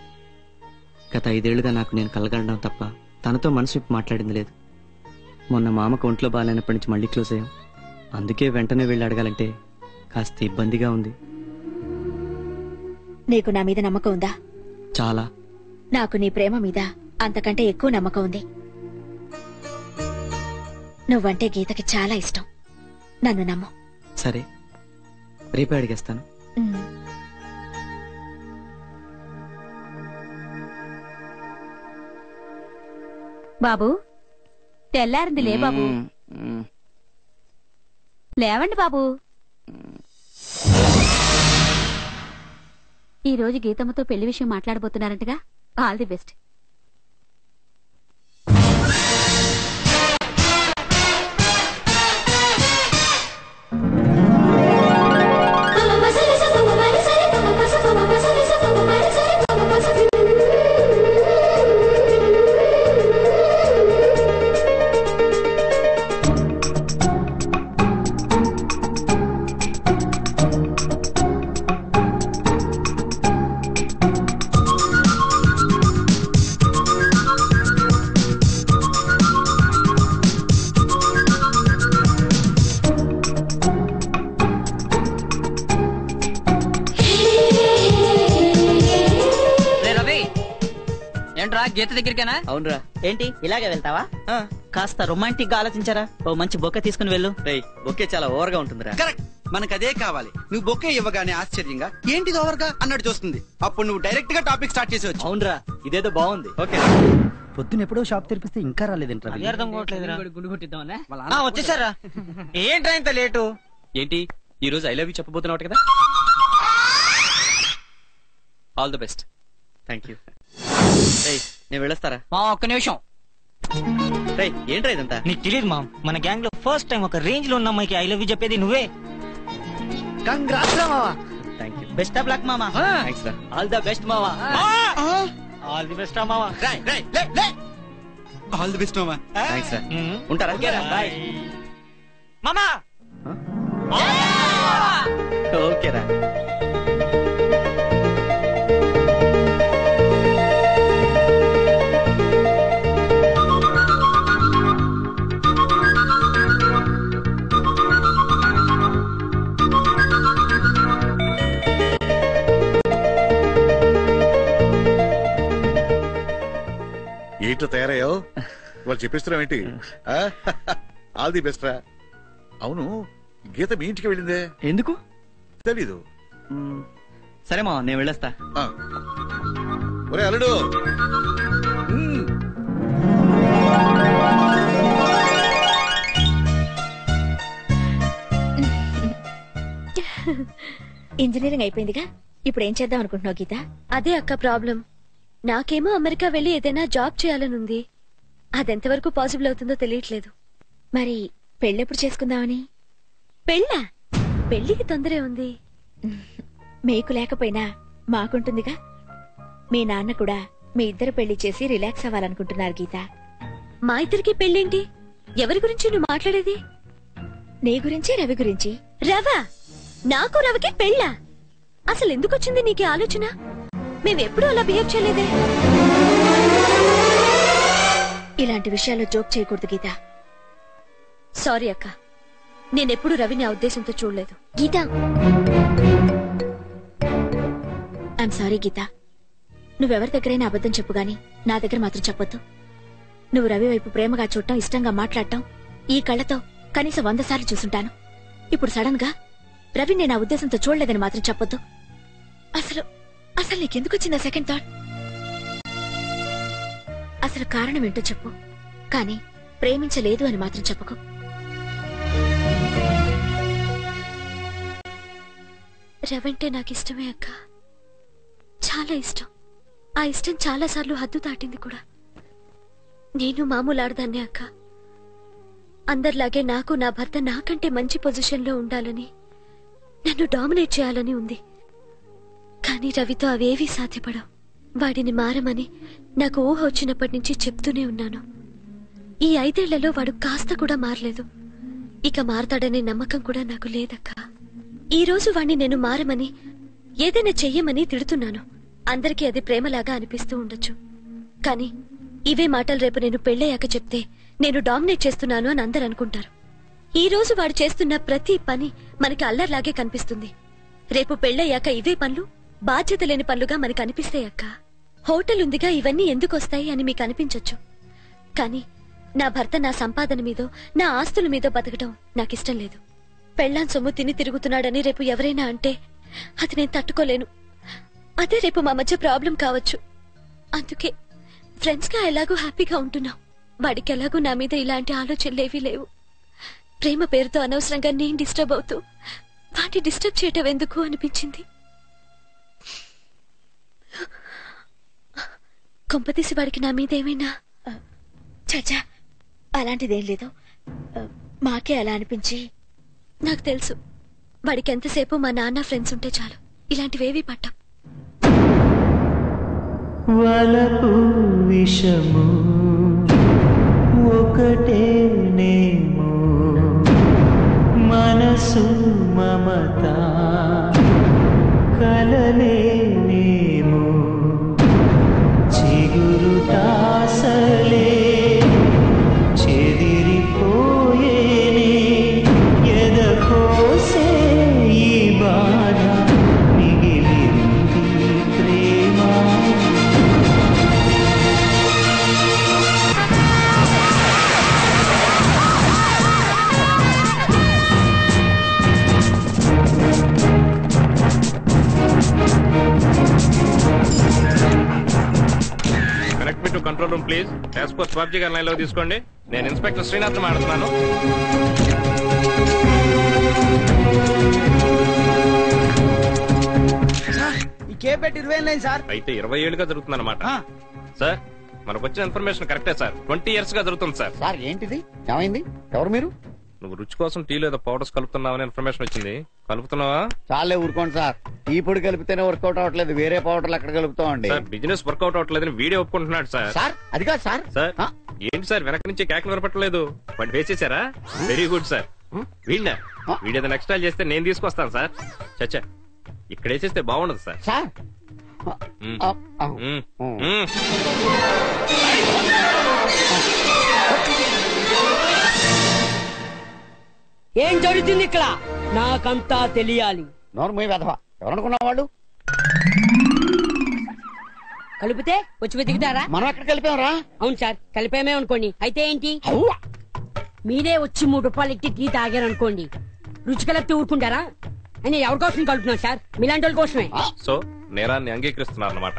గత 5 ఏళ్లుగా నాకు నేను కలగడం తప్ప తనతో మనసు విప్పి మాట్లాడింది లేదు. మొన్న మామకు ఒంట్లో బాగాలేనప్పటి నుంచి మళ్ళీ క్లోజ్ అయ్యాం. అందుకే వెంటనే వెళ్ళి అడగాలంటే కాస్త ఇబ్బందిగా ఉంది. నీకు నా మీద నమ్మకం ఉందా? చాలా. నాకు నీ ప్రేమ మీద అంతకంటే ఎక్కువ నమ్మకం ఉంది. నువ్వంటే గీతకి చాలా ఇష్టం. నన్ను నమ్ము. సరే, రేపే అడిగేస్తాను. బాబు తెల్లారింది, లే బాబు. లేవండి బాబు. ఈ రోజు గీతమ్మతో పెళ్లి విషయం మాట్లాడబోతున్నారంటగా. All the best. గీత దగ్గరికేనా? అవునరా. ఏంటి ఇలాగే వెళ్తావా? కాస్త రొమాంటిక్ గా ఆలోచించారా? ఓ మంచి బొక్క తీసుకుని వెళ్ళు. బొక్కే చాలా ఓవర్ గా ఉంటుందిరా. కరెక్ట్, మనకు అదే కావాలి. నువ్వు బొక్కే ఇవ్వగానే ఆశ్చర్యంగా ఏంటిది ఓవర్ గా అన్నట్టు చూస్తుంది. అప్పుడు నువ్వు డైరెక్ట్ గా టాపిక్ స్టార్ట్ చేసేవచ్చు. అవునరా, ఇదేదో బాగుంది. ఓకే. పొద్దున ఎప్పుడో షాప్ తెరిపిస్తే ఇంకా రాలేదంటారా? అర్థం కావట్లేదురా. గుండు కొట్టిద్దామనే. వచ్చేసారా? ఏంట్రా ఇంత లేటు? ఏంటి ఈ రోజు ఐ లవ్ యూ చెప్పబోతున్నావు కదా? All the best. Thank you. నేను వెళ్ళొస్తారా? ఒక్క నిమిషం. ఏంట్రా ఇదంతా? నీకు తెలియదు మా, మన గ్యాంగ్ లో ఫస్ట్ టైం ఒక రేంజ్ లో ఉన్న అమ్మాయికి ఐ లవ్ యూ చెప్పేది నువ్వే. కంగ్రాట్స్ రా మావా. Thank you. Best of luck మామా. థ్యాంక్స్ రా. ఆల్ ద బెస్ట్ మావా. ఆల్ ది బెస్ట్ మావా. ఆల్ ది బెస్ట్ మామా. థ్యాంక్స్ రా. ఉంటారా? బాయ్ మామా. ఓకేరా. ఏంటో తయారయ్యావు? వాళ్ళు చెప్పిస్తున్నావు ఏంటి? ఆల్ ది బెస్ట్ రా. అవును, గీత మీ ఇంటికి వెళ్ళిందే ఎందుకు? తెలీదు. సరే మా, నేను వెళ్ళొస్తా. ఒరే అల్లుడు, ఇంజనీరింగ్ అయిపోయిందిగా, ఇప్పుడు ఏం చేద్దాం అనుకుంటున్నావు గీత? అదే అక్క ప్రాబ్లం. నాకేమో అమెరికా వెళ్లి ఏదైనా జాబ్ చేయాలనుంది. అదెంతవరకు పాసిబుల్ అవుతుందో తెలియట్లేదు. మరి పెళ్ళెప్పుడు చేసుకుందామని? పెళ్ళా? పెళ్లికి తొందరే ఉంది. మీకు లేకపోయినా మాకుంటుందిగా. మీ నాన్న కూడా మీ ఇద్దరు పెళ్లి చేసి రిలాక్స్ అవ్వాలనుకుంటున్నారు గీత. మా ఇద్దరికి పెళ్ళేంటి? ఎవరి గురించి నువ్వు మాట్లాడేది? నీ గురించి, రవి గురించి. రవా? నాకు రవికి పెళ్ళా? అసలు ఎందుకు వచ్చింది నీకు ఆలోచన? మేమెప్పుడు అలా బిహేవ్ చేయలేదే. ఇలాంటి విషయాల్లో జోక్ చేయకూడదు గీత. సారీ అక్క, నేనెప్పుడు రవిని ఆ ఉద్దేశంతో చూడలేదు. గీత, ఐఎమ్ సారీ గీత. నువ్వెవరి దగ్గరైనా అబద్ధం చెప్పు గాని నా దగ్గర మాత్రం చెప్పొద్దు. నువ్వు రవి వైపు ప్రేమగా చూడటం, ఇష్టంగా మాట్లాడటం ఈ కళ్ళతో కనీసం 100 సార్లు చూసుంటాను. ఇప్పుడు సడన్ గా రవి నేను ఆ ఉద్దేశంతో చూడలేదని మాత్రం చెప్పొద్దు. అసలు అసలు నీకెందుకు వచ్చిందా సెకండ్ థాట్? అసలు కారణం ఏంటో చెప్పు, కానీ ప్రేమించలేదు అని మాత్రం చెప్పకు. రవంటే నాకు ఇష్టమే అక్క, చాలా ఇష్టం. ఆ ఇష్టం చాలా సార్లు హద్దు దాటింది కూడా. నేను మామూలు ఆడదాన్నే అక్క. అందరిలాగే నాకు నా భర్త నాకంటే మంచి పొజిషన్లో ఉండాలని, నన్ను డామినేట్ చేయాలని ఉంది. కానీ రవితో అవేవీ సాధ్యపడవు. వాడిని మారమని నాకు ఊహ వచ్చినప్పటి నుంచి చెప్తూనే ఉన్నాను. ఈ 5 ఏళ్లలో వాడు కాస్త కూడా మారలేదు. ఇక మారతాడనే నమ్మకం కూడా నాకు లేదక్క. ఈ రోజు వాణ్ణి నేను మారమని, ఏదైనా చెయ్యమని తిడుతున్నాను. అందరికీ అది ప్రేమలాగా అనిపిస్తూ ఉండొచ్చు. కానీ ఇవే మాటలు రేపు నేను పెళ్ళయ్యాక చెప్తే నేను డామినేట్ చేస్తున్నాను అని అందరు అనుకుంటారు. ఈ రోజు వాడు చేస్తున్న ప్రతి పని మనకి అల్లర్లాగే కనిపిస్తుంది. రేపు పెళ్ళయ్యాక ఇవే పనులు బాధ్యత లేని పనులుగా మనకి అనిపిస్తాయి అక్క. హోటల్ ఉందిగా, ఇవన్నీ ఎందుకొస్తాయి అని మీకు అనిపించొచ్చు. కానీ నా భర్త నా సంపాదన మీదో నా ఆస్తుల మీదో బతకడం నాకిష్టం లేదు. పెళ్ళాం సొమ్ము తిని తిరుగుతున్నాడని రేపు ఎవరైనా అంటే అది నేను తట్టుకోలేను. అదే రేపు మా మధ్య ప్రాబ్లం కావచ్చు. అందుకే ఫ్రెండ్స్ గా ఎలాగో హ్యాపీగా ఉంటున్నాం. వాడికి ఎలాగో నా మీద ఇలాంటి ఆలోచనలేవీ లేవు. ప్రేమ పేరుతో అనవసరంగా నేను డిస్టర్బ్ అవుతూ వాటిని డిస్టర్బ్ చేయటం ఎందుకు అనిపించింది. కొంపతీసి వాడికి నా మీద ఏమైనా? చచ్చా, అలాంటిదేం లేదు. మాకే అలా అనిపించి. నాకు తెలుసు, వాడికి ఎంతసేపు మా నాన్న ఫ్రెండ్స్ ఉంటే చాలు. ఇలాంటివేవీ పట్టం. వలపు విషము ఒకటేనేమో, మనసు మమత కలలేనేమో, చిగురు తాసలే చెదిరిపోయేనే, ఎదకోసే ఈ బాధ మిగిలింది ప్రేమ. Connect me to control room please. Task force Babji గారి లైన్ లో తీసుకోండి. నేను ఇన్స్పెక్టర్ శ్రీనాథ్ మాట్లాడుతున్నాను. ఈ కేపెట్ 20 లైన్ సార్. అయితే 20 ఏళ్ళుగా జరుగుతుందన్నమాట. సార్ మనకు వచ్చిన ఇన్ఫర్మేషన్ కరెక్టే సార్. 20 years గా జరుగుతుంది సార్. సార్ ఏంటిది? ఏమైంది? ఎవరు మీరు? నువ్వు రుచి కోసం టీలో ఏదో పౌడర్స్ కలుపుతున్నావని ఇన్ఫర్మేషన్ వచ్చింది. కలుపుతున్నావా? చాలే ఊరుకోండి సార్. టీ పొడి కలిపితేనే వర్కౌట్ అవ్వట్లేదు, వేరే పౌడర్లు ఎక్కడ కలుపుతామండి? సార్ బిజినెస్ వర్కౌట్ అవ్వట్లేదని వీడియో ఒప్పుకుంటున్నాడు సార్. సార్ అది కాదు సార్. సార్ ఏంటి సార్ వెనక నుంచి కేకలు వినపట్టలేదు? వాడిని వేసేసారా? Very good sir. వీడినా వీడియో నెక్స్ట్ టైం చేస్తే నేను తీసుకొస్తాను సార్. చచ్చా ఇక్కడ వేసేస్తే బాగుండదు సార్. సార్ ఏం జరుగుతుంది ఇక్కడ? నాకంతా తెలియాలి. నోర్మై వెధవా, ఎవరనుకున్నా వాళ్ళు? కలిపితే వచ్చి వెతికితారా? మనం ఎక్కడ కలిపాంరా? అవును సార్, కలిపామే అనుకోండి. అయితే ఏంటి? మీరే వచ్చి 3 రూపాయలు ఎట్టి టీ తాగారనుకోండి, రుచి కలిపితే ఊరుకుంటారా? అని ఎవరి కోసం కలుపుతున్నాం సార్? మీలాంటి వాళ్ళ కోసమే. సో నేరాన్ని అంగీకరిస్తున్నారు అన్నమాట.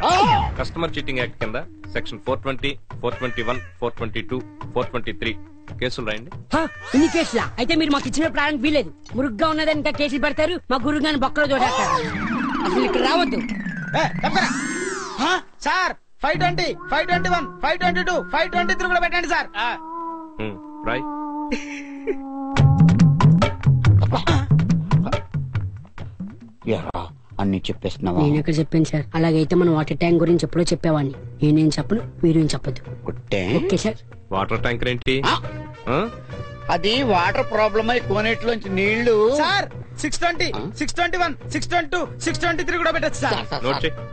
కస్టమర్ చీటింగ్ యాక్ట్ కింద సెక్షన్ 420, 421, 422, 423 కేసులు రాయండి. ఇన్ని కేసులా? అయితే మీరు మాకు ఇచ్చిన ప్రాణానికి వీలేదు. మురుగ్గా ఉన్నదని ఇంకా కేసులు పెడతారు, మా గురువు గారిని బొక్కలో చూడేస్తారు. అసలు ఇక్కడ రావద్దు. సార్ 520, 521, 522, 523 కూడా పెట్టండి సార్. రాయ్. అన్ని చెప్పేస్తున్నావా? నేను ఎక్కడ చెప్పాను సార్? అలాగైతే మన వాటర్ ట్యాంక్ గురించి ఎప్పుడో చెప్పేవాడిని. నేనేం చెప్పను, మీరేం చెప్పదు. Okay sir. వాటర్ ట్యాంకర్ ఏంటి? అది వాటర్ ప్రాబ్లమ్ అయి కోనేటిలోంచి నీళ్లు. సార్ 620, 621, 622, 623 కూడా పెట్టచ్చు సార్.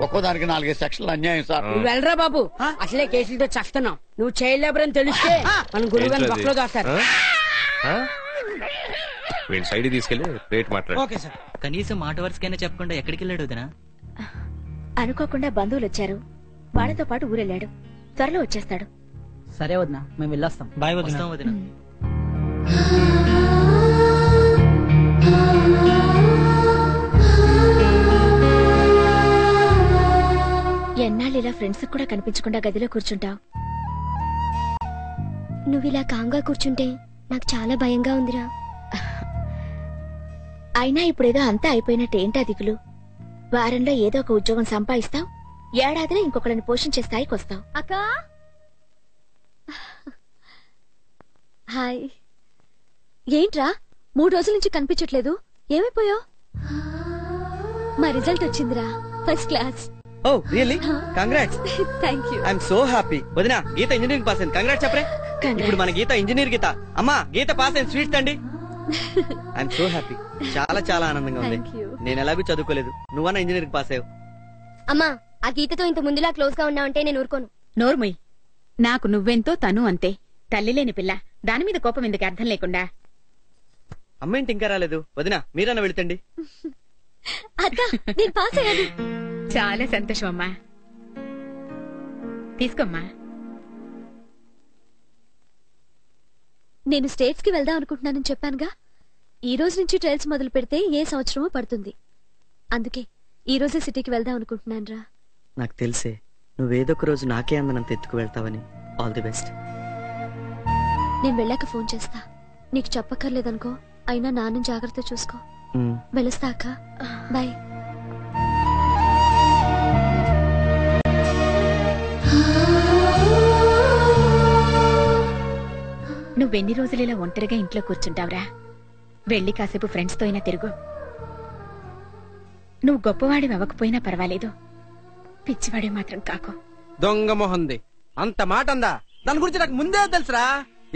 ఒక్కో దానికి 4 సెక్షన్లు అన్యాయం సార్. నువ్వు వెళ్ళరా బాబు, అసలే కేసులతో చస్తున్నావు. నువ్వు చైల్డ్ లేబర్ అని తెలిస్తే మన గురువు గారిని బొక్కలో దాస్తారు. వీడి సైడ్ తీసుకెళ్లి రేట్ మాట్లాడు. Okay sir. కనీసం మాట వరుసకైనా చెప్పకుండా ఎక్కడికి వెళ్ళాడు వదినా? అనుకోకుండా బంధువులు వచ్చారు, వాళ్ళతో పాటు ఊరెళ్ళాడు. త్వరలో వచ్చేస్తాడు. సరే వదినా, మేము వెళ్ళొస్తాం. బాయ్ వదినా. వదినా. ఎన్నాళ్ళు ఇలా ఫ్రెండ్స్ కూడా కనిపించకుండా గదిలో కూర్చుంటావు? నువ్విలా కాంగా కూర్చుంటే నాకు చాలా భయంగా ఉందిరా. అయినా ఇప్పుడేదో అంతా అయిపోయినట్టు ఏంటా దిగులు? వారంలో ఏదో ఒక ఉద్యోగం సంపాదిస్తావు, ఏడాదిలో ఇంకొకళ్ళని పోషించే స్థాయికి వస్తావు. అక్కా హాయ్. ఏంట్రా 3 రోజుల నుంచి కనిపించట్లేదు? ఏమైపోయావు? మా రిజల్ట్ వచ్చిందిరా, first class. Oh really? Congrats. Thank you. I'm so happy. వదినా గీత ఇంజనీరింగ్ పాస్ అయింది. కంగ్రాట్స్ చెప్పరే. ఇప్పుడు మన గీత ఇంజనీర్ గీత. అమ్మా గీత పాస్ అయింది. స్వీట్స్ అండి. I'm so happy. చాలా చాలా ఆనందంగా ఉంది. నేను ఎలాగూ చదువుకోలేదు, నువ్వన్నా ఇంజనీరింగ్ పాస్ అయ్యావు. అమ్మా ఆ గీతతో ఇంత ముందులా క్లోజ్ గా ఉన్నావంటే నేను ఊరుకోను. నోర్మయ్, నాకు నువ్వెంతో తను అంతే. తల్లి లేని పిల్ల, దాని మీద కోపం ఎందుకు అర్థం లేకుండా? అమ్మ ఏంటి ఇంకా రాలేదు? వదినా మీరన్నా వెళ్తండి. అక్క నేను పాస్ అయ్యాను. చాలా సంతోషం అమ్మా. తీసుకోమ్మా. నేను స్టేట్స్ కి వెళ్దాం అనుకుంటున్నానని చెప్పానుగా. ఈ రోజు నుంచి ట్రయల్స్ మొదలు పెడితే ఏ సంవత్సరమో పడుతుంది. అందుకే ఈ రోజే సిటీకి వెళ్దాం అనుకుంటున్నాను రా. నాకు తెలిసే నువ్వేదో ఒక రోజు నాకే అందనంత ఎత్తుకు వెళ్తావని. All the best. నేను వెళ్ళాక ఫోన్ చేస్తా. నీకు చెప్పక్కర్లేదనుకో, అయినా నాన్న జాగ్రత్త చూసుకో. వెళ్ళొస్తా అక్క. బాయ్. నువ్వెన్ని రోజులు ఇలా ఒంటరిగా ఇంట్లో కూర్చుంటావురా? వెళ్ళి కాసేపు ఫ్రెండ్స్ తో అయినా తిరుగు. నువ్వు గొప్పవాడి అవ్వకపోయినా పర్వాలేదు, పిచ్చివాడి మాత్రం కాకు. దొంగ మొహంది అంత మాట అందా? దాని గురించి నాకు ముందే తెలుసురా.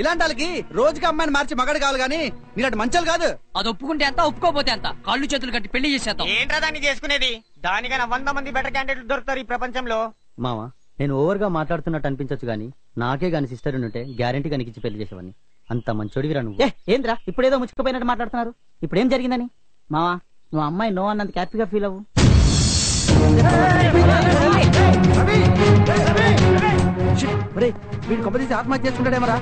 ఇలాంటి వాళ్ళకి రోజుకి అమ్మాయిని మార్చి మగాడు కావాలి గానీ నీలాంటి మంచాలు కాదు. అది ఒప్పుకుంటే ఎంత, ఒప్పుకోపోతే ఎంత? కాళ్ళు చేతులు కట్టి పెళ్లి చేసేద్దాం. ఏంట్రా దాన్ని చేసుకునేది? దానికైనా 100 మంది బెటర్ క్యాండిడేట్లు దొరుకుతారు ఈ ప్రపంచంలో. మావా నేను ఓవర్ గా మాట్లాడుతున్నట్టు అనిపించచ్చు గానీ నాకే గాని సిస్టర్ ఉంటే గ్యారంటీ కనికిచ్చి పెళ్లి చేసేవాడిని. అంత మంచోడివిరా నువ్వు. ఏంద్రా ఇప్పుడేదో ముచ్చుకుపోయినట్టు మాట్లాడుతున్నారు? ఇప్పుడు ఏం జరిగిందని? మావా నువ్వు అమ్మాయి నో అన్నందుకు హ్యాపీగా ఫీల్ అవ్వు. వీడు కొబ్బరి తీసి ఆత్మహత్య చేసుకుంటాడేమరా?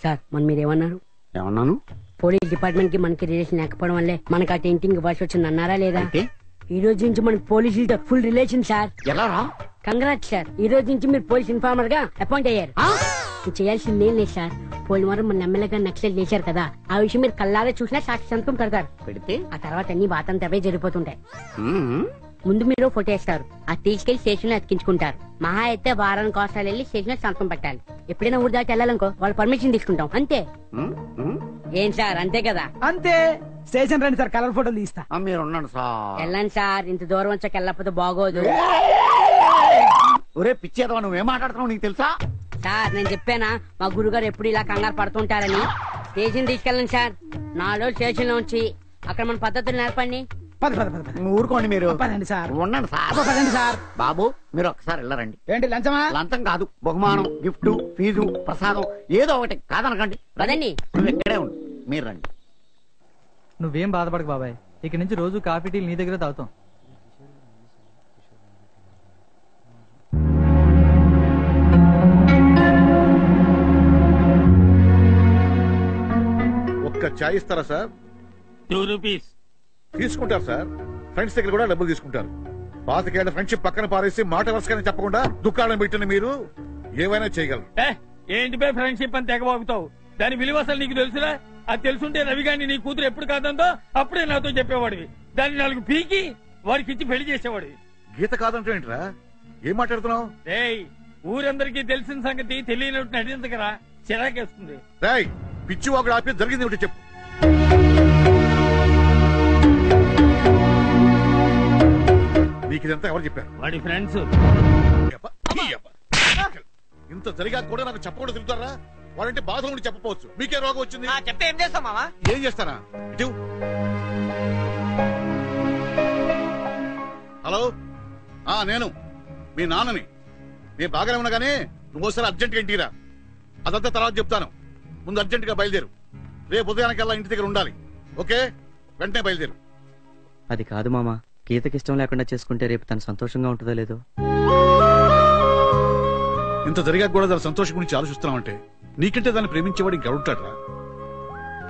సార్ మన మీరేమన్నారు? ఏమన్నాను? పోలీస్ డిపార్ట్మెంట్ కి మనకి రిలేషన్ లేకపోవడం వల్లే మనకు ఆ టెంటింగ్ వర్షం వచ్చింది అన్నారా లేదా? ఈ రోజు నుంచి మనకి పోలీసులతో ఫుల్ రిలేషన్ సార్. ఎలా రా? కంగ్రాట్స్ సార్, ఈ రోజు నుంచి మీరు పోలీస్ ఇన్ఫార్మర్ గా అపాయింట్ అయ్యారు. చేయాల్సింది ఏం లేదు సార్. పోయిన వారం మన ఎమ్మెల్యేగా నక్సల్ చేశారు కదా, ఆ విషయం మీరు కళ్ళారా చూసినా సాక్షి సంతకం పెడతారు. పెడితే ఆ తర్వాత అన్ని వాతంతవే జరిగిపోతుంటాయి. ముందు మీరు ఫోటో వేస్తారు, అది తీసుకెళ్లి స్టేషన్ లో అతికించుకుంటారు. మహా అయితే వారానికి ఒకసారి వెళ్ళి స్టేషన్ లో సంతకం పెట్టాలి. ఎప్పుడైనా ఊరు దాటి వెళ్ళాలనుకో వాళ్ళ పర్మిషన్ తీసుకుంటాం అంతే. ఏం సార్ అంతే కదా? అంతే. స్టేషన్ రండి సార్, కలర్ ఫోటోలు తీస్తా. మీరు ఉండండి సార్. వెళ్ళండి సార్, ఇంత దూరం వచ్చాక వెళ్ళకపోతే బాగోదు. ఒరే పిచ్చేదవా, నువ్వేం మాట్లాడుతున్నావు నీకు తెలుసా? సార్ నేను చెప్పానా మా గురుగారు ఎప్పుడు ఇలా కంగారు పడుతుంటారని? స్టేషన్ తీసుకెళ్ళండి సార్. 4 రోజులు స్టేషన్ లో ఉంచి అక్కడ మన పద్ధతులు నేర్పండి. ఊరుకోండి మీరు. పదండి సార్. ఉండండి సార్. పదండి సార్. బాబు మీరు ఒక్కసారి వెళ్ళరండి. ఏంటి లంచమా? లంచం కాదు, బహుమానం, గిఫ్ట్, ఫీజు, ప్రసాదం ఏదో ఒకటి కాదనకండి. పదండి. నువ్వు ఇక్కడే ఉండు, మీరు రండి. నువ్వేం బాధపడకు బాబాయ్, ఇక నుంచి రోజు కాఫీ టీలు నీ దగ్గర తాగుతాం. ఒక్క చాయ్ ఇస్తారా సార్? 2 రూపీస్ తీసుకుంటారు సార్. ఫ్రెండ్స్ దగ్గర కూడా డబ్బులు తీసుకుంటారు. పాతికేళ్ల ఫ్రెండ్షిప్ పక్కన పారేసి మాట వరుసగానే చెప్పకుండా దుకాణం పెట్టిన మీరు ఏమైనా చేయగలరు. ఏంటి బే ఫ్రెండ్షిప్ అని తెగబాగుతావు? దాని విలువ అసలు నీకు తెలుసురా? అది తెలుసుంటే రవి గారిని నీ కూతురు ఎప్పుడు కాదందో అప్పుడే నాతో చెప్పేవాడివి. దాన్ని 4 పీకి వాడికి ఇచ్చి పెళ్లి చేసేవాడివి. గీత కాదంటే ఏంట్రా? ఏం మాట్లాడుతున్నావు? రేయ్, ఊరందరికీ తెలిసిన సంగతి తెలియనట్టు నటించకరా, చిరాకేస్తుంది. రేయ్, పిచ్చి ఒకడు ఆపి జరిగింది ఒకటి చెప్పు. నీకు ఇదంతా ఎవరు చెప్పారు? వాడి ఫ్రెండ్స్. ఇంత జరిగా కూడా నాకు చెప్పకుండా తిరుగుతారా? వాడంటే బాధ ఉండి చెప్పవచ్చు. మీకే రోగం వచ్చింది. చెప్తే ఏం చేస్తాం మామా? ఏం చేస్తారా? ఇటు. హలో, నేను మీ నాన్నని. నేను బాగానే ఉన్నాగానే నువ్వు ఒకసారి అర్జెంట్గా ఇంటికి రా. అదంతా తర్వాత చెప్తాను. ముందు అర్జెంటుగా బయలుదేరు. రేపు ఉదయానికల్లా ఇంటి దగ్గర ఉండాలి. ఓకే? వెంటనే బయలుదేరు. అది కాదు మామ, గీతకి ఇష్టం లేకుండా చేసుకుంటే రేపు తను సంతోషంగా ఉంటుందో లేదో. ఇంత జరిగా కూడా దాని సంతోషం గురించి ఆలోచిస్తున్నావంటే నీకంటే దాన్ని ప్రేమించేవాడు ఇంకెవడుంటాడ్రా?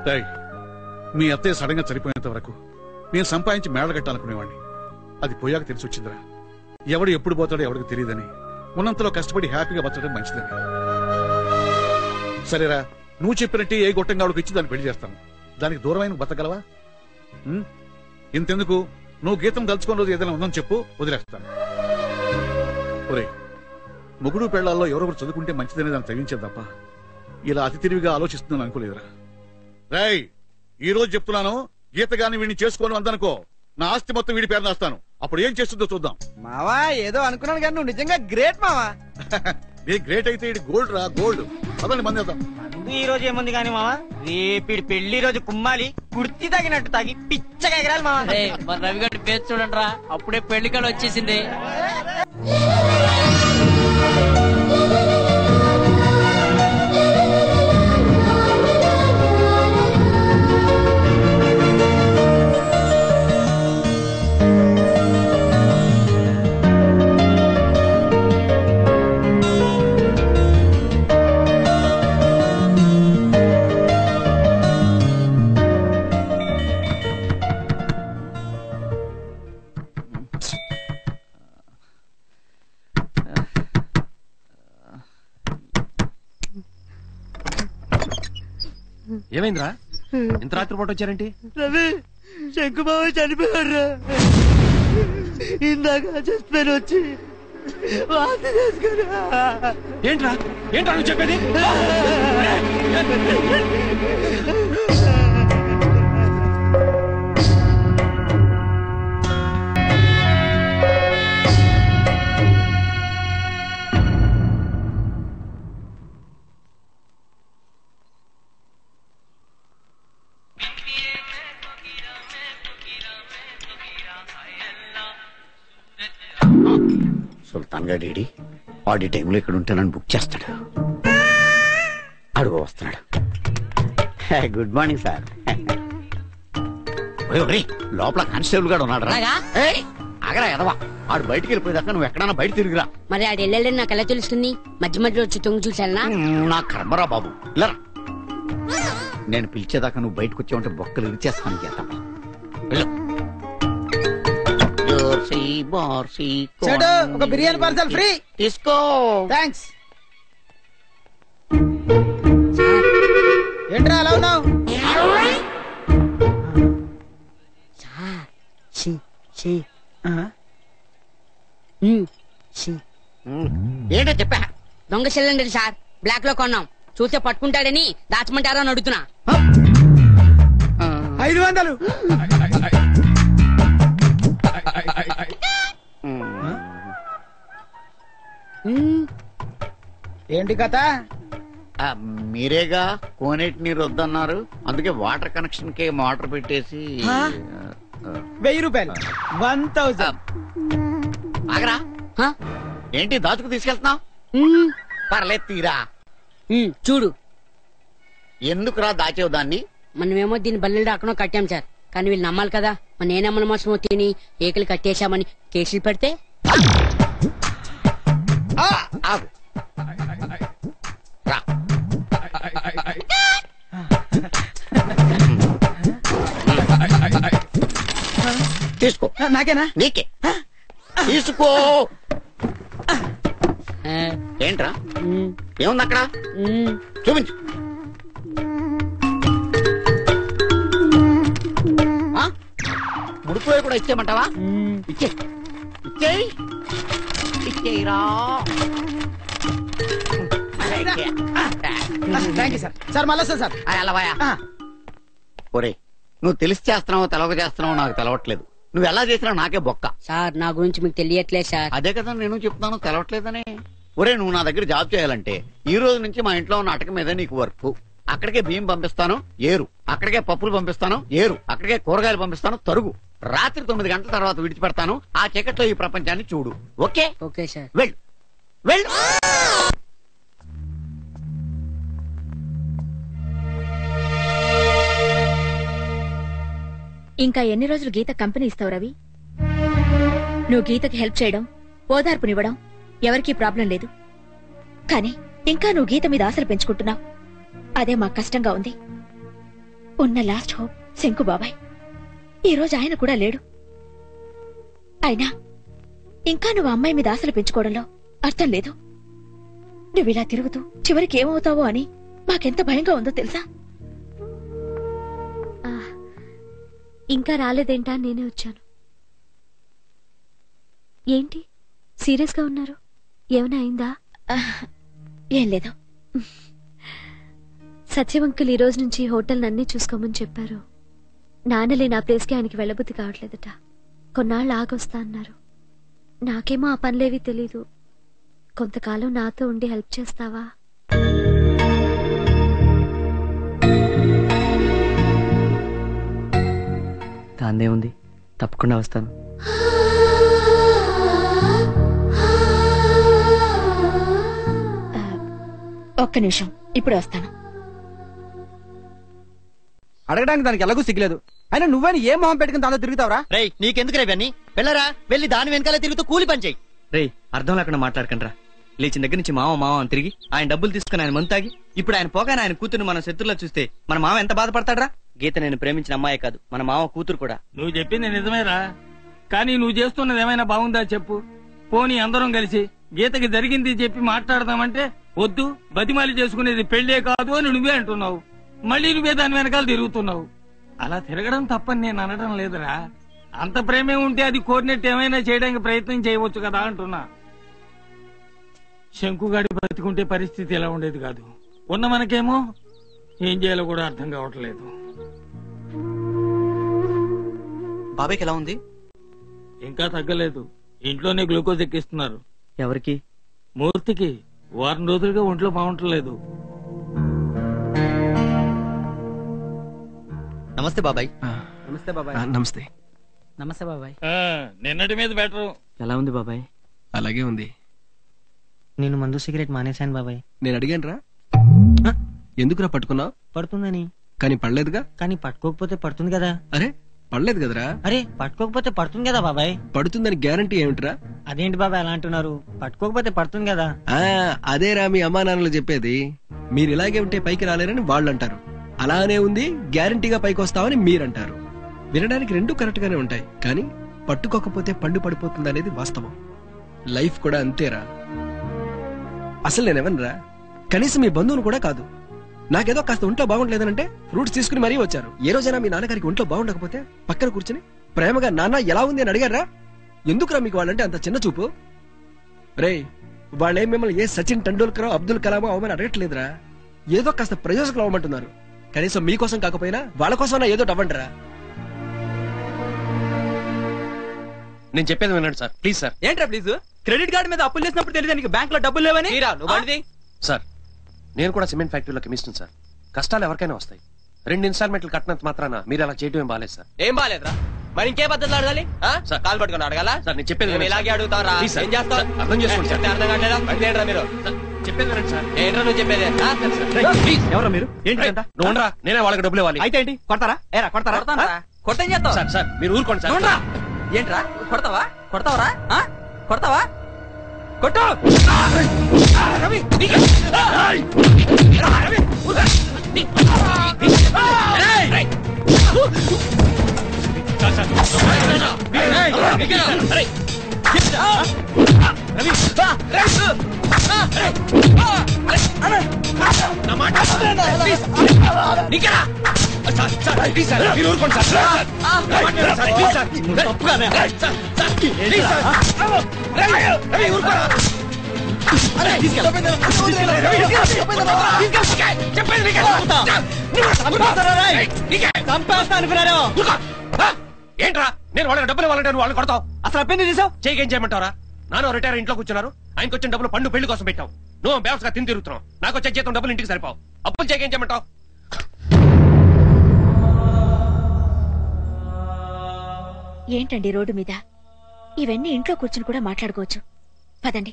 రేయ్, మీ అత్తయ్య సడన్ గా చనిపోయేంత వరకు నేను సంపాదించి మేళ కట్టాలనుకునేవాడిని. అది పోయాక తెలిసి వచ్చిందిరా, ఎవడు ఎప్పుడు పోతాడో ఎవరికి తెలియదని. ఉన్నంతలో కష్టపడి హ్యాపీగా బతకడం మంచిదని. సరేరా, నువ్వు చెప్పినట్టే ఏ గొట్టంగాడికి ఇచ్చి దాన్ని పెళ్లి చేస్తాను. దానికి దూరమైన బతకగలవా? ఇంతెందుకు, నువ్వు గీతం దలుచుకున్న రోజు ఏదైనా ఉందని చెప్పు, వదిలేస్తాను. ఒరే, మొగుడు పెళ్లాల్లో ఎవరొకరు చదువుకుంటే మంచిదనే దాన్ని తగ్గించేది తప్ప ఇలా అతి తెలివిగా ఆలోచిస్తుందని అనుకోలేదురా. రేయ్, ఈ రోజు చెప్తున్నాను, గీత గాని వీడిని చేసుకోను అందనుకో, నా ఆస్తి మొత్తం వీడి పేరు రాస్తాను. అప్పుడు ఏం చేస్తుందో చూద్దాం. మావా, ఏదో అనుకున్నాను కానీ నువ్వు నిజంగా గ్రేట్ మావా. నీ గ్రేట్ అయితే ఇది గోల్డ్ రా, గోల్డ్. అదండి మంది వేద్దాం. ఈ రోజు ఏముంది కానీ మావా, రేపిడి పెళ్లి రోజు కుమ్మాలి, కుర్తి తగినట్టు తాగి పిచ్చగా ఎగరాలి మావా. మన రవి గారి పేరు చూడండి రా, అప్పుడే పెళ్లి కాడ వచ్చేసింది. ఏమైందిరా? ఇంత రాత్రిపూట వచ్చారేంటి? రవి, శంకుబాబు చనిపోయారా? ఇందాక చెస్ట్ పెయిన్ వచ్చి వాంతి చేసుకున్నా. ఏంట్రా ఏంట్రా నువ్వు చెప్పేది? సుల్తాన్ గారి ఆడి టైంలో ఇక్కడ ఉంటే నన్ను బుక్ చేస్తాడు. అడుగు వస్తున్నాడు. Good morning sir. లోపల కానిస్టేబుల్ గారు ఉన్నాడు రా. ఆగరా ఎదవా, ఆడు బయటికి వెళ్ళిపోయేదాకా నువ్వు ఎక్కడన్నా బయట తిరిగిరా. మరి ఆడు వెళ్ళాడని నాకు ఎలా తెలుస్తుంది? మధ్య మధ్యలో వచ్చి తొంగి చూసానా? నా కర్మరా బాబు. ఇలా నేను పిలిచేదాకా నువ్వు బయటకు వచ్చావంటే బొక్కలు ఇరిచేస్తాను. చేద్దాం ఒక బిర్యానీ పార్సల్ ఫ్రీ తీసుకో. థ్యాంక్స్. ఏంట్రా అలా ఉన్నావు? ఏంటో చెప్పా. దొంగ సిలిండర్ సార్, బ్లాక్ లో కొన్నాం. చూస్తే పట్టుకుంటాడని దాచమంటారా అని అడుగుతున్నా. 500. ఏంటి కథ? మీరేగా కోనేటి నీరు వద్దన్నారు, అందుకే వాటర్ కనెక్షన్ కి మోటార్ పెట్టేసి 1000 రూపాయలు. 1000. ఆగరా, ఏంటి దాచుకు తీసుకెళ్తున్నావు? పర్లేదు తీరా. చూడు, ఎందుకురా దాచేవు దాన్ని? మనమేమో దీన్ని బల్లెలు రాకుండా కట్టాం సార్, కానీ వీళ్ళు నమ్మాలి కదా. మన ఏ నమ్మల మోసం తిని ఏకలు కట్టేశామని కేసులు పెడితే తీసుకో. నాకేనా? నీకే. తీసుకో. ఏంట్రా ఏముంది అక్కడ? చూపించు. ఎంప్లాయీ కూడా ఇచ్చేయమంటావా? ఇచ్చేయిరా. సార్ మళ్ళా సార్ ఒరే, నువ్వు తెలిసి చేస్తున్నావు తెలవక చేస్తున్నావు నాకు తెలవట్లేదు. నువ్వు ఎలా చేసినా నాకే బొక్క. సార్ నా గురించి మీకు తెలియట్లేదు సార్. అదే కదా నేను చెప్తున్నాను, తెలవట్లేదని. ఒరే, నువ్వు నా దగ్గర జాబ్ చేయాలంటే ఈ రోజు నుంచి మా ఇంట్లో ఉన్న అటక మీద నీకు వర్క్. అక్కడికే బియ్యం పంపిస్తాను ఏరు, అక్కడికే పప్పులు పంపిస్తాను ఏరు, అక్కడికే కూరగాయలు పంపిస్తాను తరుగు. రాత్రి 9 గంటల తర్వాత విడిచిపెడతాను. ఆ చీకట్లో ఈ ప్రపంచాన్ని చూడు. ఓకే? Okay sir. వెళ్ళు వెళ్ళు. ఇంకా ఎన్ని రోజులు గీత కంపెనీ ఇస్తావు రవి? నువ్వు గీతకి హెల్ప్ చేయడం, ఓదార్పునివ్వడం ఎవరికీ ప్రాబ్లం లేదు. కానీ ఇంకా నువ్వు గీత మీద ఆశలు పెంచుకుంటున్నావు. అదే మాకు కష్టంగా ఉంది. ఉన్న లాస్ట్ హోప్ శంకు బాబాయ్. ఈ రోజు ఆయన కూడా లేడు. అయినా ఇంకా నువ్వు అమ్మాయి మీద ఆశలు పెంచుకోవడంలో అర్థం లేదు. నువ్విలా తిరుగుతూ చివరికి ఏమవుతావో అని మాకెంత భయంగా ఉందో తెలుసా? ఇంకా రాలేదేంటా? నేనే వచ్చాను. ఏంటి సీరియస్ గా ఉన్నారు? ఏమైనా అయిందా? ఏం లేదు. సత్యవంకులు ఈ రోజు నుంచి హోటల్ నన్నే చూసుకోమని చెప్పారు. నాన్నలే నా ప్లేస్ కి ఆయనకి వెళ్ళబుద్ధి కావట్లేదట. కొన్నాళ్ళు ఆగొస్తా అన్నారు. నాకేమో ఆ పనులేవి తెలీదు. కొంతకాలం నాతో ఉండి హెల్ప్ చేస్తావా? దాన్నే ఉంది, తప్పకుండా వస్తాను. ఒక్క నిమిషం, ఇప్పుడు వస్తాను. అడగడానికి దానికి ఎలాగూ సిగ్గులేదు. అయినా నువ్వని ఏ మొహం పెట్టుకుని దాంతో తిరుగుతావరా? రేయ్, నీకెందుకు రేవన్నీ? వెళ్ళరా, వెళ్ళి దాని వెనకాలే తిరుగుతూ కూలి పని చేయి. రేయ్, అర్థం లేకుండా మాట్లాడకండ్రా. లేచిన దగ్గర నుంచి మామ మామ అని తిరిగి ఆయన డబ్బులు తీసుకుని ఆయన మంతాగి ఇప్పుడు ఆయన పోగానే ఆయన కూతురు మన శత్రులా చూస్తే మన మామ ఎంత బాధపడతాడ్రా? గీత నేను ప్రేమించిన అమ్మాయే కాదు, మన మామ కూతురు కూడా. నువ్వు చెప్పింది నిజమేరా, కానీ నువ్వు చేస్తున్నది ఏమైనా బాగుందా చెప్పు? పోనీ అందరం కలిసి గీతకి జరిగింది చెప్పి మాట్లాడదామంటే వద్దు, బతిమాలి చేసుకునేది పెళ్లే కాదు అని నువ్వే అంటున్నావు. మళ్ళీ నువ్వే దాని వెనకాల తిరుగుతున్నావు. అలా తిరగడం తప్పని నేను అనడం లేదురా. అంత ప్రేమే ఉంటే అది కోరినట్టు ఏమైనా చేయడానికి ప్రయత్నం చేయవచ్చు కదా అంటున్నా. శంకుగాడి బతికుంటే పరిస్థితి ఎలా ఉండేది కాదు. ఉన్న మనకేమో ఏం చేయాలో కూడా అర్థం కావట్లేదు. బాబాయ్కి ఎలా ఉంది? ఇంకా తగ్గలేదు. ఇంట్లోనే గ్లూకోజ్ ఎక్కిస్తున్నారు. ఎవరికి? మూర్తికి. వారం రోజులుగా ఒంట్లో బాగుంటలేదు. నమస్తే బాబాయ్. నమస్తే బాబాయ్. నమస్తే. నమస్తే బాబాయ్. నిన్నటి మీద బెటర్. ఎలా ఉంది బాబాయ్? అలాగే ఉంది. నేను మందు సిగరెట్ మానేశాను బాబాయ్. నేను అడిగాను రా, ఎందుకురా పట్టుకున్నావు? పడుతుందని. కానీ పడలేదుగా. కానీ పట్టుకోకపోతే పడుతుంది కదా. అరే పడలేదు కదరా. అరే పట్టుకోకపోతే పడుతుంది కదా బాబాయ్. పడుతుందని గ్యారంటీ ఏమిట్రా? అదేంటి బాబాయ్ అలా అంటున్నారు? పట్టుకోకపోతే పడుతుంది కదా. అదేరా మీ అమ్మా నాన్నలు చెప్పేది. మీరు ఇలాగే ఉంటే పైకి రాలేరని వాళ్ళు అంటారు. అలానే ఉంది, గ్యారంటీగా పైకి వస్తామని మీరంటారు. వినడానికి రెండు కరెక్ట్ గానే ఉంటాయి, కానీ పట్టుకోకపోతే పండు పడిపోతుంది అనేది వాస్తవం. లైఫ్ కూడా అంతేరా. అసలు నేనెవనరా? కనీసం మీ బంధువులు కూడా కాదు. నాకేదో కాస్త ఒంట్లో బాగుండలేదనంటే ఫ్రూట్స్ తీసుకుని మరీ వచ్చారు. ఏ రోజైనా మీ నాన్నగారికి ఒంట్లో బాగుండకపోతే పక్కన కూర్చుని ప్రేమగా నాన్న ఎలా ఉంది అని అడిగారా? ఎందుకురా మీకు వాళ్ళంటే అంత చిన్న చూపు? రే, వాళ్ళేం మిమ్మల్ని ఏ సచిన్ టెండూల్కర్ అబ్దుల్ కలామో అవమని అడగట్లేదురా. ఏదో కాస్త ప్రయోజకులు అవ్వమంటున్నారు. కనీసం మీకోసం కాకపోయినా వాళ్ళ కోసం ఏదో అవ్వండిరా. నేను చెప్పేది వినండి సార్, ప్లీజ్ సార్. ఏంట్రా ప్లీజ్? క్రెడిట్ కార్డు మీద అప్పులు చేసినప్పుడు తెలియదు నీకు బ్యాంక్ లో డబ్బులు లేవని? సార్, నేను కూడా సిమెంట్ ఫ్యాక్టరీలో కెమిస్ట్ సార్. కష్టాలు ఎవరికైనా వస్తాయి. 2 ఇన్స్టాల్మెంట్లు కట్టినంత మాత్రాన మీరు అలా చేయడం ఏం బాలేదు సార్. ఏం బాలేదురా? మరి ఇంకే పద్ధతులు అడగాలి? కాలు పట్టుకుని అడగాల? సార్ నేను చెప్పేది వినండి. ఇలాగే అడుగుతారా? Please sir. ఏం చేస్తావు? అర్థం చేసుకోండి సార్. అర్థం కావట్లేదా? ఏంట్రా మీరు చెప్పేది వినండి సార్. ఏంట్రా నువ్వు చెప్పేది? ప్లీజ్. ఎవరు మీరు? ఏంటి అంతా? నువ్వు ఉండరా, నేనే వాళ్ళకి డబ్బులు ఇవ్వాలి. అయితే ఏంటి? కొడతారా? ఏరా కొడతారా? కొట్టేం చేస్తావు? సార్ సార్ మీరు ఊరుకోండి సార్. ఏంట్రా కొడతావా? కొడతావరా? కొడతావా? కొట్టు! రవి! ఏంట్రా నేను వాళ్ళకి డబ్బులు ఇవ్వాలంటే నువ్వు వాళ్ళు కొడతావు. అసలు అబ్బాయి చేసావు చేయకేం చేయమంటారా? నాన్న రిటైర్ ఇంట్లో కూర్చున్నారు, ఆయనకు వచ్చిన డబ్బులు పండు పెళ్లి కోసం పెట్టావు. నువ్వు బేవస్గా తిని తిరుగుతున్నావు. నాకు వచ్చే జీతం డబ్బులు ఇంటికి సరిపోవు. అప్పులు చేయకేం చేయమంటావు? ఏంటండి రోడ్డు మీద ఇవన్నీ ఇంట్లో కూర్చుని కూడా మాట్లాడుకోవచ్చు. పదండి.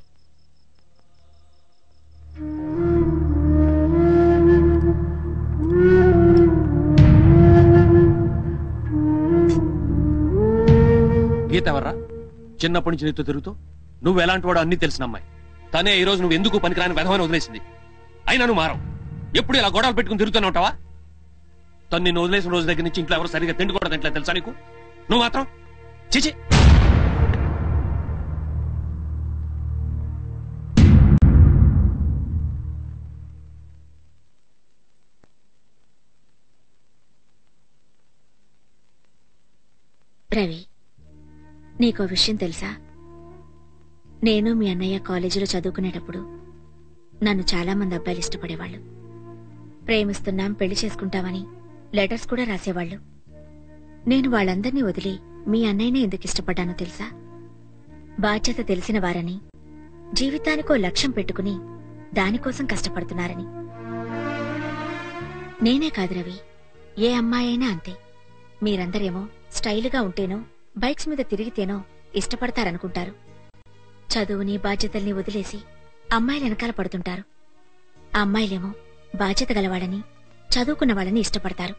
గీత ఎవర్రా? చిన్నప్పటి నుంచి నీతో తిరుగుతూ నువ్వు ఎలాంటి వాడు అన్ని తెలిసిన అమ్మాయి. తనే ఈ రోజు నువ్వు ఎందుకు పనికిరాని వెధవని వదిలేసింది. అయినా నువ్వు మారవు. ఎప్పుడు ఇలా గొడవలు పెట్టుకుని తిరుగుతూనే ఉంటావా? తను నిన్ను వదిలేసిన రోజు దగ్గర నుంచి ఇంట్లో ఎవరు సరిగా తిండి కూడా తింటలేదు తెలుసా నీకు? నువ్వు మాత్రం చిచి. రవి, నీకో విషయం తెలుసా? నేను మీ అన్నయ్య కాలేజీలో చదువుకునేటప్పుడు నన్ను చాలా మంది అబ్బాయిలు ఇష్టపడేవాళ్ళు. ప్రేమిస్తున్నాం, పెళ్లి చేసుకుంటామని లెటర్స్ కూడా రాసేవాళ్ళు. నేను వాళ్ళందర్నీ వదిలి మీ అన్నయ్యనే ఎందుకు ఇష్టపడ్డానో తెలుసా? బాధ్యత తెలిసిన వారని, జీవితానికో లక్ష్యం పెట్టుకుని దానికోసం కష్టపడుతున్నారని. నేనే కాదు రవి, ఏ అమ్మాయి అయినా అంతే. మీరందరేమో స్టైలుగా ఉంటేనో బైక్స్ మీద తిరిగితేనో ఇష్టపడతారనుకుంటారు. చదువుని బాధ్యతల్ని వదిలేసి అమ్మాయిల వెనకాల పడుతుంటారు. ఆ అమ్మాయిలేమో బాధ్యత గలవాళ్ళని, చదువుకున్న వాళ్ళని ఇష్టపడతారు.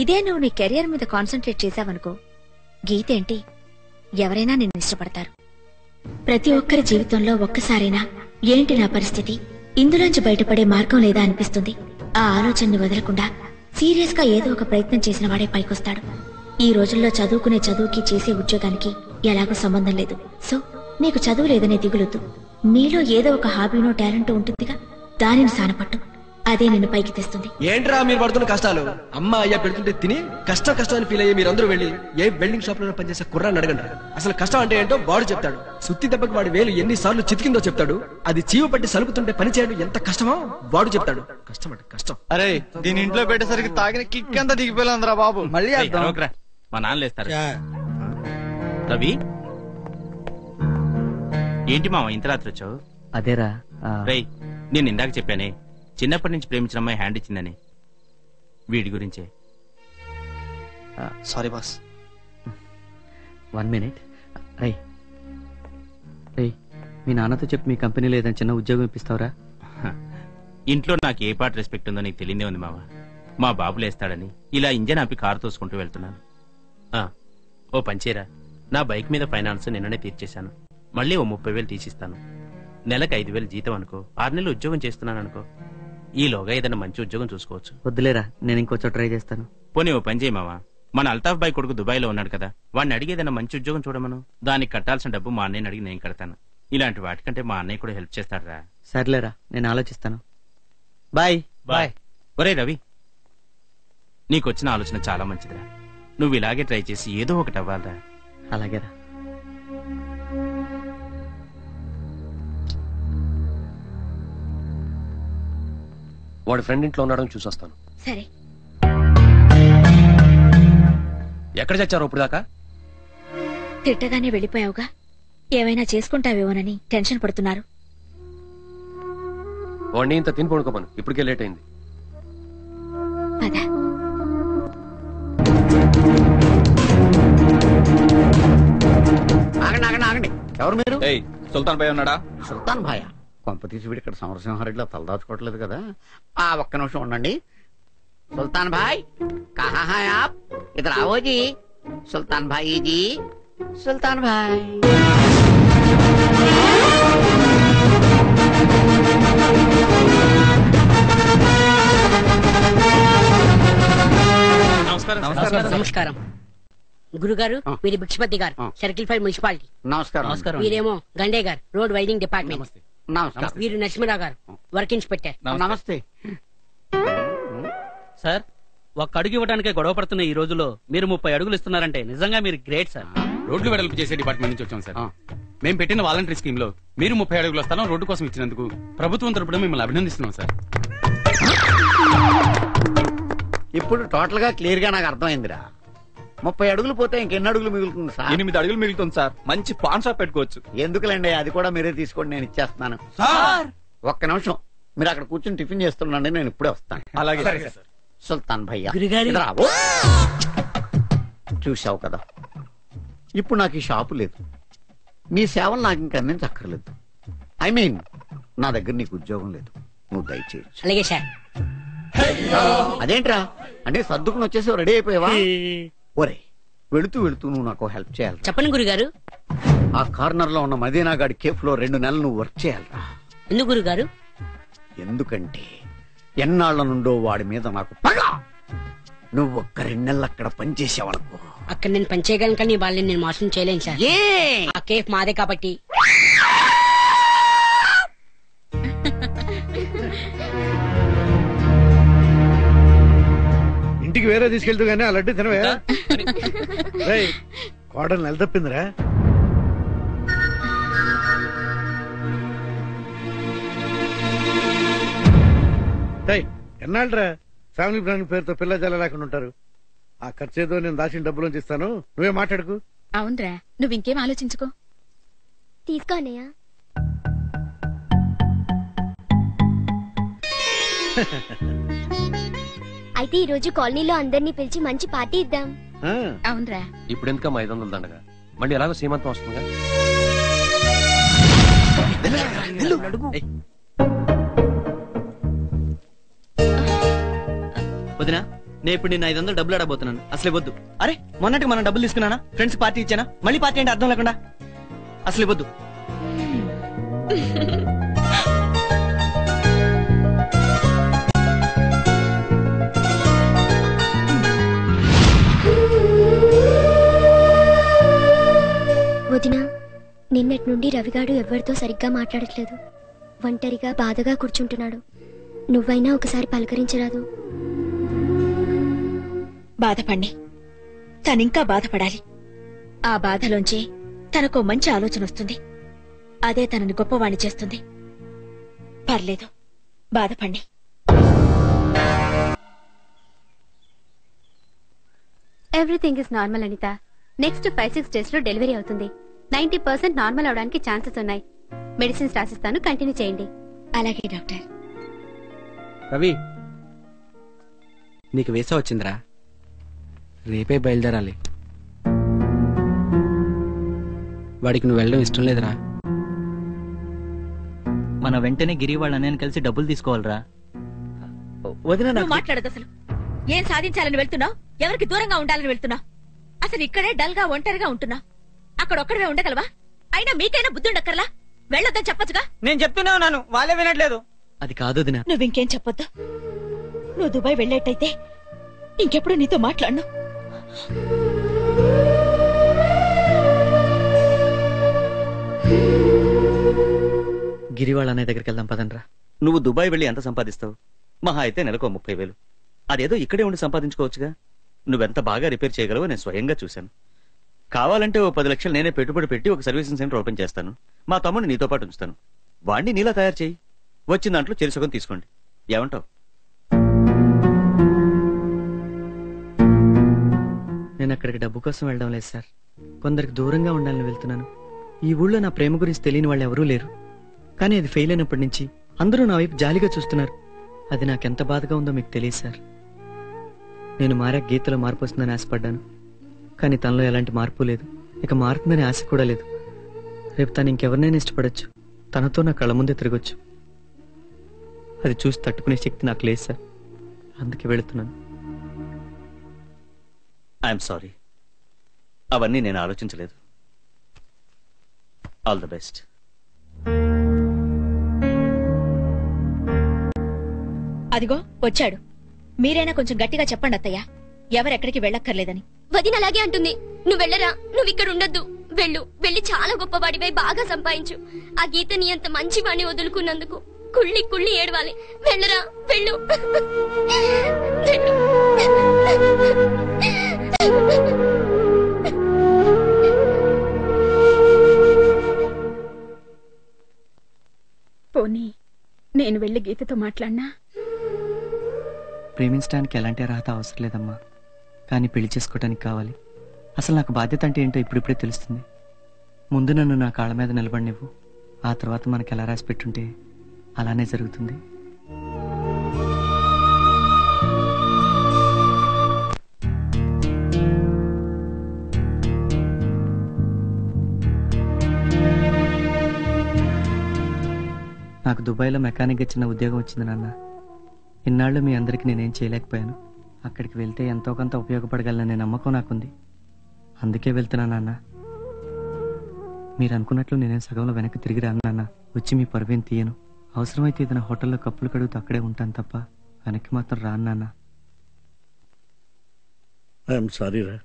ఇదే నువ్వు నీ కెరియర్ మీద కాన్సన్ట్రేట్ చేశావనుకో, గీతేంటి ఎవరైనా నిన్ను ఇష్టపడతారు. ప్రతి ఒక్కరి జీవితంలో ఒక్కసారైనా ఏంటి నా పరిస్థితి, ఇందులోంచి బయటపడే మార్గం లేదా అనిపిస్తుంది. ఆ ఆలోచనని వదలకుండా సీరియస్ గా ఏదో ఒక ప్రయత్నం చేసిన వాడే పైకొస్తాడు. ఈ రోజుల్లో చదువుకునే చదువుకి చేసే ఉద్యోగానికి ఎలాగో సంబంధం లేదు. సో నీకు చదువు లేదనే దిగులొద్దు. నీలో ఏదో ఒక హాబీనో టాలెంటో ఉంటుందిగా, దానిని సానపట్టు. అదే నిన్ను పైకి తెస్తుంది. ఏంట్రా మీరు పడుతున్న కష్టాలు? అమ్మ అయ్యా పెడుతుంటే తిని కష్టం కష్టం అని ఫీల్ అయ్యి మీరందరూ వెళ్ళి ఏ బిల్డింగ్ షాప్ లో పనిచేసే కుర్రాన్ని అడగండి. అసలు కష్టం అంటే ఏంటో వాడు చెప్తాడు. సుత్తి దెబ్బకి వాడి వేలు ఎన్నిసార్లు చితికిందో చెప్తాడు. అది చీవ పట్టి సలుపుతుంటే పని చేయడం ఎంత కష్టమో వాడు చెప్తాడు. కష్టం అంటే కష్టం. అరే దీని ఇంట్లో పెట్టేసరికి తాగిన కిక్ అంతా దిగిపోయిందిరా బాబు. మళ్ళీ మా నాన్న లేస్తారు. రవి ఏంటి మామ ఇంత రాత్రి వచ్చావు? అదేరా రేయ్, నేను ఇందాక చెప్పానే చిన్నప్పటి నుంచి ప్రేమించిన అమ్మాయి హ్యాండ్ ఇచ్చిందని. వీడి గురించే. Sorry boss. 1 minute. రై మీ నాన్నతో చెప్పి మీ కంపెనీలో ఏదైనా చిన్న ఉద్యోగం ఇప్పిస్తావురా? ఇంట్లో నాకు ఏ పాట రెస్పెక్ట్ ఉందో నీకు తెలియదే ఉంది మామ. మా బాబు లేస్తాడని ఇలా ఇంజన్ ఆపి కారు తోసుకుంటూ వెళ్తున్నాను. ఓ పంచేరా, నా బైక్ మీద ఫైనాన్స్ నిన్ననే తీర్చేశాను. మళ్ళీ ఓ 30,000 తీసిస్తాను. నెలకు 5,000 జీతం అనుకో. 6 నెలలు ఉద్యోగం చేస్తున్నాను అనుకో. ఈలోగా ఏదైనా మంచి ఉద్యోగం చూసుకోవచ్చు. వద్దులేరా, నేను ఇంకొచ్చో ట్రై చేస్తాను. పోనీ ఓ పని చేయి మావా, మన అల్తాఫ్ బాయ్ కొడుకు దుబాయ్ లో ఉన్నాడు కదా, వాడిని అడిగి ఏదైనా మంచి ఉద్యోగం చూడమను. దానికి కట్టాల్సిన డబ్బు మా అన్నయ్యని అడిగి నేను కడతాను. ఇలాంటి వాటికంటే మా అన్నయ్య కూడా హెల్ప్ చేస్తాడురా. సర్లేరా, నేను ఆలోచిస్తాను. Bye bye. ఒరే రవి, నీకొచ్చిన ఆలోచన చాలా మంచిదిరా. నువ్వు ఇలాగే ట్రై చేసి ఏదో ఒకటి అవ్వాలరా. అలాగేరా. వాడి ఫ్రెండ్ ఇంట్లో ఉన్నాడని చూసొస్తాను. సరే. ఎక్కడ చచ్చారు ఇప్పుడు దాకా? తిట్టగానే వెళ్ళిపోయావుగా, ఏమైనా చేసుకుంటావేమోనని టెన్షన్ పడుతున్నారు. వాడిని ఇంత తిని పడుకోమను, ఇప్పటికే లేట్ అయింది. పద. ఆగండి ఆగండి ఆగండి. ఎవరు మీరు? సుల్తాన్ భాయ్ ఉన్నాడా? సుల్తాన్ భాయ్ కొంప తీసి వీడు ఇక్కడ సమరసింహారెడ్డిలో తలదాచుకోవట్లేదు కదా. ఒక్క నిమిషం ఉండండి. సుల్తాన్ భాయ్ కహా హై ఆప్? ఇధర్ आओ जी. సుల్తాన్ భాయ్ జీ, సుల్తాన్ భాయ్. నమస్కారం గురుగారు. వీరి భిక్షపతి గారు, సర్కిల్ 5 మున్సిపాలిటీ. నమస్కారం. వీరేమో గండే గారు, రోడ్ వైడింగ్ డిపార్ట్మెంట్. నమస్కారం. వీరు నరసింహరావు గారు, వర్క్ ఇన్స్పెక్టర్. నమస్తే సార్. ఒక్క అడుగు ఇవ్వడానికే గొడవ పడుతున్న ఈ రోజులో మీరు 30 అడుగులు ఇస్తున్నారంటే నిజంగా మీరు గ్రేట్ సార్. రోడ్లు వెడల్పు చేసే డిపార్ట్మెంట్ నుంచి వచ్చాం సార్. మేము పెట్టిన వాలంటరీ స్కీమ్ లో మీరు 30 అడుగుల స్థలం రోడ్డు కోసం ఇచ్చినందుకు ప్రభుత్వం తరపున మిమ్మల్ని అభినందిస్తున్నాం సార్. ఇప్పుడు టోటల్ గా క్లియర్ గా నాకు అర్థమైందిరా. 30 అడుగులు పోతే ఇంకెన్ని అడుగులు మిగులుతుంది సార్? 8 అడుగులు మిగులుతుంది సార్. మంచి పాన్ షాప్ పెట్టుకోవచ్చు. ఎందుకులేండి, అది కూడా మీరే తీసుకోండి, నేను ఇచ్చేస్తున్నాను. ఒక్క నిమిషం మీరు అక్కడ కూర్చొని టిఫిన్ చేస్తున్నాండి, నేను ఇప్పుడే వస్తాను. అలాగే సుల్తాన్ భయ్యా గురుగారు. ఇటు రావు. చూసావు కదా, ఇప్పుడు నాకు ఈ షాపు లేదు, నీ సేవలు నాకు ఇంక అందించక్కర్లేదు. ఐ మీన్ నా దగ్గర నీకు ఉద్యోగం లేదు, నువ్వు దయచేయచ్చు. అలాగే సార్. అదేంట్రా అంటే సర్దుకుని వచ్చేసి రెడీ అయిపోయావా? ఒరే వెళుతూ వెళుతూ నువ్వు నాకు హెల్ప్ చేయాలి. చెప్పండి గురుగారు. ఆ కార్నర్ లో ఉన్న మదీనా గాడి కేఫ్ లో 2 నెలలు నువ్వు వర్క్ చేయాలరా. ఎందుకు గురుగారు? ఎందుకంటే ఎన్నాళ్ల నుండో వాడి మీద నాకు పగ. నువ్వు ఒక్క 2 నెలలు అక్కడ పనిచేసావనుకో, అక్కడ నేను పనిచేయగలను కానీ వాళ్ళని నేను మోసం చేయలేను సార్. ఆ కేఫ్ మాదే కాబట్టి. ఇంటికి వేరే తీసుకెళ్తూ గానీ ఆ లడ్డు తినవే. కోడలు నెల తప్పిందిరా. ఎన్నాళ్ళరా ఫ్యామిలీ ప్లానింగ్ పేరుతో పిల్ల జల లేకుండా ఉంటారు. ఆ ఖర్చేదో నేను దాచిన డబ్బులు ఇస్తాను, నువ్వే మాట్లాడుకు. అవునరా, నువ్వు ఇంకేం ఆలోచించుకో. తీసుకో అన్నయ్య. అయితే ఈ రోజు కాలనీలో అందరినీ పిలిచి మంచి పార్టీ ఇద్దాం. అవునరా. ఇప్పుడు ఎందుకమ్మా 500 దండగా? మళ్ళీ ఎలాగో సీమంతం వస్తుందిగా. వదినా, నేను ఇప్పుడు నిన్న 500 డబ్బులు అడగబోతున్నాను. అసలే వద్దు. అరే మొన్నటి మనం డబ్బులు తీసుకున్నానా? Friends party ఇచ్చానా? మళ్ళీ పార్టీ అంటే అర్థం లేకుండా అసలే వద్దు. వదినా, నిన్నటి నుండి రవిగాడు ఎవరితో సరిగ్గా మాట్లాడట్లేదు. ఒంటరిగా బాధగా కూర్చుంటున్నాడు. నువ్వైనా ఒకసారి పలకరించరాదు. బాధపడి తనింకా బాధపడాలి. ఆ బాధలోంచి తనకో మంచి ఆలోచన వస్తుంది. అదే తనని గొప్పవాణ్ణి చేస్తుంది. పర్లేదు, బాధపడి. Everything is normal Anitha. Next 5-6 days లో డెలివరీ అవుతుంది. 90% నార్మల్ అవడానికి ఛాన్సెస్ ఉన్నాయి. మెడిసిన్స్ రాసిస్తాను, కంటిన్యూ చేయండి. అలాగే డాక్టర్. రవి, నీకు వీసా వచ్చిందిరా, రేపే బయలుదేరాలి. వాడికి నువ్వు వెళ్ళడం ఇష్టం లేదురా. మన వెంటనే గిరి వాళ్ళ అన్నయ్యని కలిసి డబ్బులు తీసుకోవాలరా. నువ్వు మాట్లాడదు. అసలు ఏం సాధించాలని వెళ్తున్నావు? ఎవరికి దూరంగా ఉండాలని వెళ్తున్నావు? అసలు ఇక్కడే డల్ గా ఒంటరిగా ఉంటున్నా. అక్కడ ఒక్కడవే ఉండగలవా? అయినా మీకైనా బుద్ధి ఉండక్కర్లా? వెళ్ళొద్దని చెప్పొచ్చుగా. నేను చెప్తూనే ఉన్నాను, వాళ్ళే వినట్లేదు. అది కాదు వదినా. నువ్వింకేం చెప్పొద్దు. నువ్వు దుబాయ్ వెళ్ళేట్టయితే ఇంకెప్పుడు నీతో మాట్లాడను. గిరి వాళ్ళ అన్నయ్య దగ్గరికి వెళ్దాం పదండ్రా. నువ్వు దుబాయ్ వెళ్ళి ఎంత సంపాదిస్తావు? మహా అయితే నెలకు 30,000. అదేదో ఇక్కడే ఉండి సంపాదించుకోవచ్చుగా. నువ్వెంత బాగా రిపేర్ చేయగలవో నేను స్వయంగా చూశాను. కావాలంటే ఓ 10 లక్షలు నేనే పెట్టుబడి పెట్టి ఒక సర్వీసింగ్ సెంటర్ ఓపెన్ చేస్తాను. మా తమ్ముడిని నీతో పాటు ఉంచుతాను. వాణ్ణి నీలా తయారు చేయి. వచ్చిన దాంట్లో చెరుసగం తీసుకోండి. ఏమంటావు? నేను అక్కడికి డబ్బు కోసం వెళ్ళడం లేదు సార్. కొందరికి దూరంగా ఉండాలని వెళ్తున్నాను. ఈ ఊళ్ళో నా ప్రేమ గురించి తెలియని వాళ్ళు ఎవరూ లేరు. కానీ అది ఫెయిల్ అయినప్పటి నుంచి అందరూ నా వైపు జాలిగా చూస్తున్నారు. అది నాకెంత బాధగా ఉందో మీకు తెలియదు సార్. నేను మారా గీతలో మార్పు వస్తుందని ఆశపడ్డాను. కానీ తనలో ఎలాంటి మార్పు లేదు. ఇక మారుతుందని ఆశ కూడా లేదు. రేపు తను ఇంకెవరినైనా ఇష్టపడొచ్చు. తనతో నా కళ్ళ ముందే తిరగొచ్చు. అది చూసి తట్టుకునే శక్తి నాకు లేదు సార్. అందుకే వెళుతున్నాను. I'm sorry. అవన్నీ నేను ఆలోచించలేదు. All the best. అదిగో వచ్చాడు. మీరైనా కొంచెం గట్టిగా చెప్పండి అత్తయ్య, ఎవరెక్కడికి వెళ్ళక్కర్లేదని. వదిన అలాగే అంటుంది. నువ్వు వెళ్ళరా, నువ్వు ఇక్కడ ఉండొద్దు. వెళ్ళు, వెళ్ళి చాలా గొప్పవాడివై బాగా సంపాదించు. ఆ గీతని అంత మంచి వాణ్ణి వదులుకున్నందుకు కుళ్ళి కుళ్ళి ఏడవాలి. వెళ్ళరా, వెళ్ళు. పోనీ నేను వెళ్ళి గీతతో మాట్లాడినా? ప్రేమించడానికి ఎలాంటి అర్హత అవసరం లేదమ్మా, కానీ పెళ్లి చేసుకోవటానికి కావాలి. అసలు నాకు బాధ్యత అంటే ఏంటో ఇప్పుడిప్పుడే తెలుస్తుంది. ముందు నన్ను నా కాళ్ళ మీద నిలబడినివ్వు, ఆ తర్వాత మనకి ఎలా రాసి పెట్టుంటే అలానే జరుగుతుంది. నాకు దుబాయ్లో మెకానిక్గా చిన్న ఉద్యోగం వచ్చింది నాన్న. ఇన్నాళ్ళు మీ అందరికీ నేనేం చేయలేకపోయాను. అక్కడికి వెళ్తే ఎంతో కొంత ఉపయోగపడగలననే నమ్మకం నాకుంది. అందుకే వెళ్తున్నా నాన్న. మీరు అనుకున్నట్లు నేనేం సగంలో వెనక్కి తిరిగి రాను నాన్న. వచ్చి మీ పరువేం తీయను. అవసరమైతే ఏదైనా హోటల్లో కప్పులు కడుగుతూ అక్కడే ఉంటాను తప్ప వెనక్కి మాత్రం రాను నాన్న. ఐఎమ్ సారీ రా,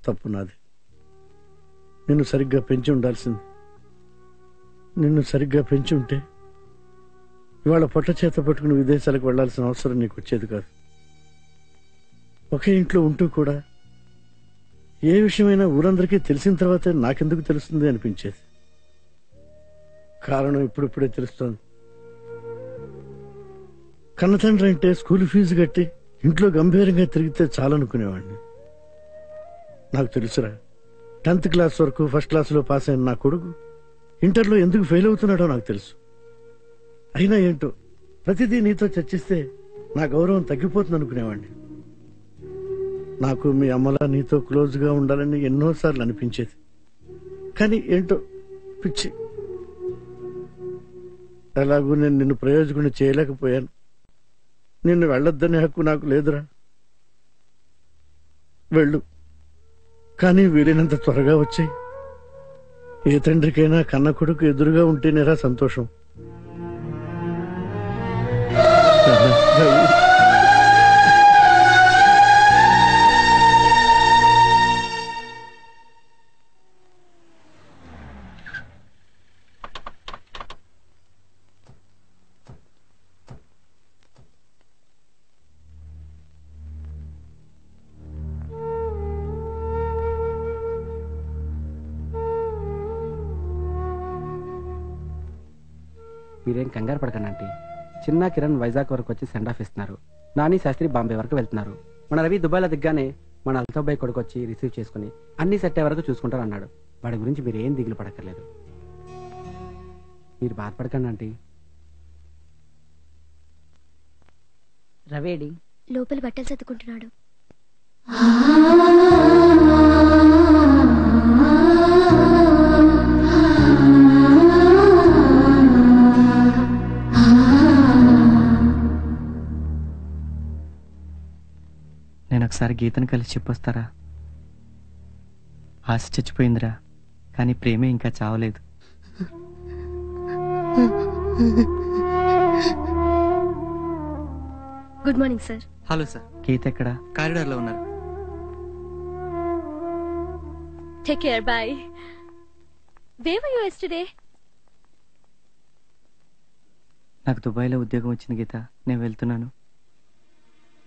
తప్పు నాది. నిన్ను సరిగ్గా పెంచి ఉండాల్సింది. నిన్ను సరిగ్గా పెంచి ఉంటే ఇవాళ పొట్ట చేత పట్టుకుని విదేశాలకు వెళ్లాల్సిన అవసరం నీకు వచ్చేది కాదు. ఒకే ఇంట్లో ఉంటూ కూడా ఏ విషయమైనా ఊరందరికీ తెలిసిన తర్వాతే నాకెందుకు తెలుస్తుంది అనిపించేది. కారణం ఇప్పుడిప్పుడే తెలుస్తోంది. కన్నతండ్రి అంటే స్కూల్ ఫీజు కట్టి ఇంట్లో గంభీరంగా తిరిగితే చాలనుకునేవాడిని. నాకు తెలుసురా, 10th క్లాస్ వరకు ఫస్ట్ క్లాసులో పాస్ అయిన నా కొడుకు ఇంటర్లో ఎందుకు ఫెయిల్ అవుతున్నాడో నాకు తెలుసు. అయినా ఏంటో ప్రతిదీ నీతో చర్చిస్తే నా గౌరవం తగ్గిపోతుంది అనుకునేవాడిని. నాకు మీ అమ్మలా నీతో క్లోజ్గా ఉండాలని ఎన్నోసార్లు అనిపించేది. కానీ ఏంటో పిచ్చి, ఎలాగూ నేను నిన్ను ప్రయోజకుని చేయలేకపోయాను. నిన్ను వెళ్ళొద్దనే హక్కు నాకు లేదురా. వెళ్ళు, కానీ వీలైనంత త్వరగా వచ్చాయి. ఏ తండ్రికైనా కన్న కొడుకు ఎదురుగా ఉంటేనేరా సంతోషం. మీరేం కంగారు పడకండి ఆంటీ. చిన్న కిరణ్ వైజాగ్ వరకు వచ్చి సెండ్ ఆఫ్ ఇస్తున్నారు. నాని శాస్త్రి బాంబే వరకు వెళ్తున్నారు. మన రవి దుబాయ్లో దిగ్గానే మన అల్తాబాయ్ కొడుకు వచ్చి రిసీవ్ చేసుకుని అన్ని సెట్ అయ్యే వరకు చూసుకుంటారు అన్నాడు. వాడి గురించి మీరు ఏం దిగులు పడక్కర్లేదు. మీరు బాధపడకండి ఆంటీ. రవేడి లోపల బట్టలు సర్దుకుంటున్నాడు. నేను ఒకసారి గీతను కలిసి చెప్పొస్తారా? ఆశ చచ్చిపోయిందిరా, కానీ ప్రేమే ఇంకా చావలేదు. Good morning sir. Hello sir. Geetha ఎక్కడ? కారిడార్ లో ఉన్నారు. Take care, bye. Where were you yesterday? నాకు దుబాయ్లో ఉద్యోగం వచ్చింది గీత, నేను వెళ్తున్నాను.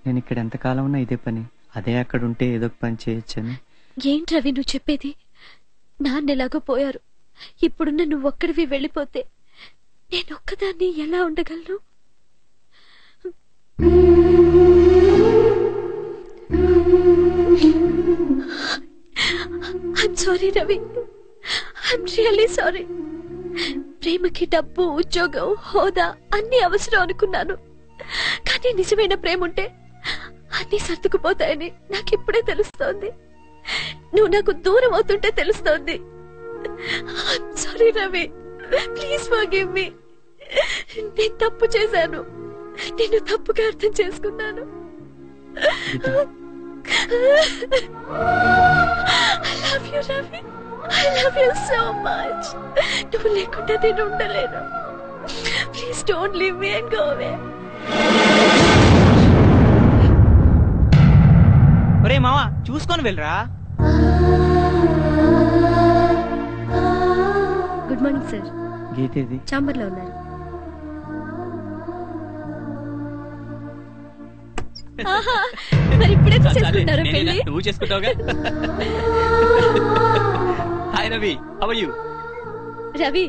నేను ఇక్కడ ఎంతకాలం ఉన్నా ఇదే పని. అదే అక్కడ ఉంటే ఏదో ఒక పని చేయొచ్చని. ఏంటి రవి నువ్వు చెప్పేది? నాన్నెలాగో పోయారు. ఇప్పుడున్న నువ్వొక్కడివి వెళ్ళిపోతే నేనొక్కదాన్ని ఎలా ఉండగలను? I'm sorry Ravi, I'm really sorry. ప్రేమకి డబ్బు, ఉద్యోగం, హోదా అన్ని అవసరం అనుకున్నాను. కానీ నిజమైన ప్రేమ ఉంటే అన్ని సర్దుకుపోతాయని నాకిప్పుడే తెలుస్తోంది. నువ్వు నాకు దూరం అవుతుంటే తెలుస్తోంది. I'm sorry Ravi, please forgive me. నేను తప్పు చేశాను, నేను తప్పుగా అర్థం చేసుకున్నాను. I love you, Ravi. I love you so much. నువ్వు లేకుండా నేను ఉండలేను. Please don't leave me and go away. ఒరే మావా, చూసుకొని వెళ్ళరా. Good morning sir. గీతేది? చాంబర్ లో ఉన్నారు. ఆహా, మరి ఇప్పుడే చాలే, చేసుకుంటారా నేనేనా? పెళ్లి? నువ్వు చేసుకుంటావుగా. Hi Ravi, how are you? Ravi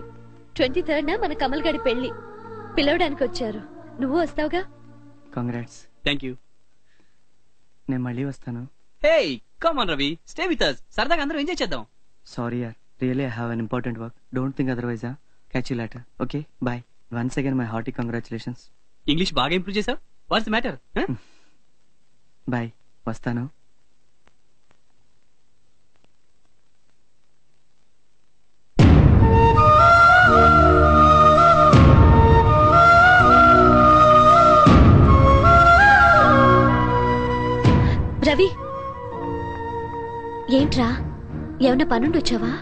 23rd మన కమల్ గడి పెళ్లి పిలవడానికి వచ్చారు. నువ్వు వస్తావుగా? కంగ్రాట్స్. Thank you. నేను మళ్ళీ వస్తాను. Hey come on Ravi, stay with us. సరదాగా అందరం ఎంజాయ్ చేద్దాం. సారీ యార్, really I have an important work. Don't think otherwise. Catch you later. Okay bye. Once again my hearty congratulations. English బాగా improve చేసావు. What's the matter? Bye, వస్తాను. రవి ఏంట్రా, ఏమన్నా పనుండి వచ్చావా?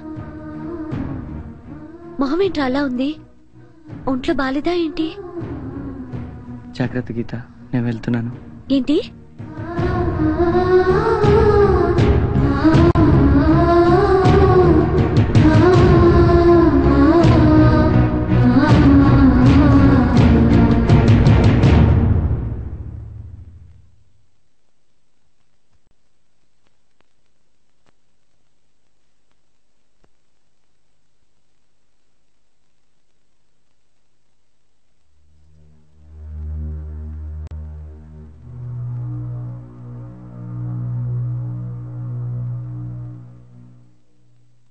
మొహం ఏంట్రా అలా ఉంది? ఒంట్లో బాలేదా ఏంటి? జాగ్రత్త గీత, నేను వెళ్తున్నాను. ఏంటి?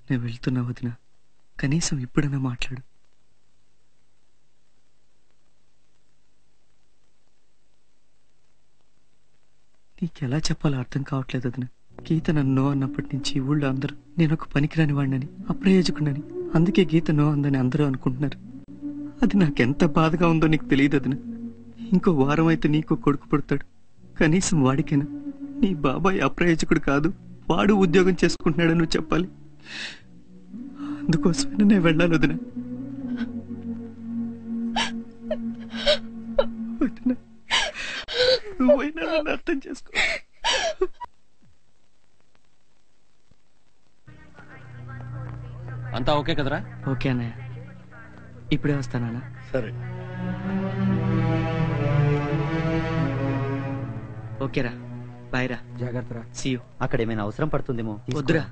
నేను వెళ్తున్నా వదిన, కనీసం ఇప్పుడన్నా మాట్లాడు. నీకెలా చెప్పాలో అర్థం కావట్లేదు వదిన. గీత నన్ను నో అన్నప్పటి నుంచి ఊళ్ళో అందరూ నేను ఒక పనికిరాని వాడినని, అప్రయోజకుడని, అందుకే గీత నో అందని అందరూ అనుకుంటున్నారు. అది నాకెంత బాధగా ఉందో నీకు తెలియదు వదిన. ఇంకో వారం అయితే నీకు కొడుకు పుడతాడు. కనీసం వాడికైనా నీ బాబాయ్ అప్రయోజకుడు కాదు, వాడు ఉద్యోగం చేసుకుంటున్నాడని నువ్వు చెప్పాలి. అందుకోసమైనా నేను వెళ్ళాలి వదిన. నువ్వైనా నన్ను అర్థం చేసుకో. అంతా ఓకే కదరా? ఓకే అన్నయ్య, ఇప్పుడే వస్తానా? సరే. ఓకేరా, బాయ్ రా. జాగ్రత్త రా. See you. అక్కడ ఏమైనా అవసరం పడుతుందేమో. వద్దురా.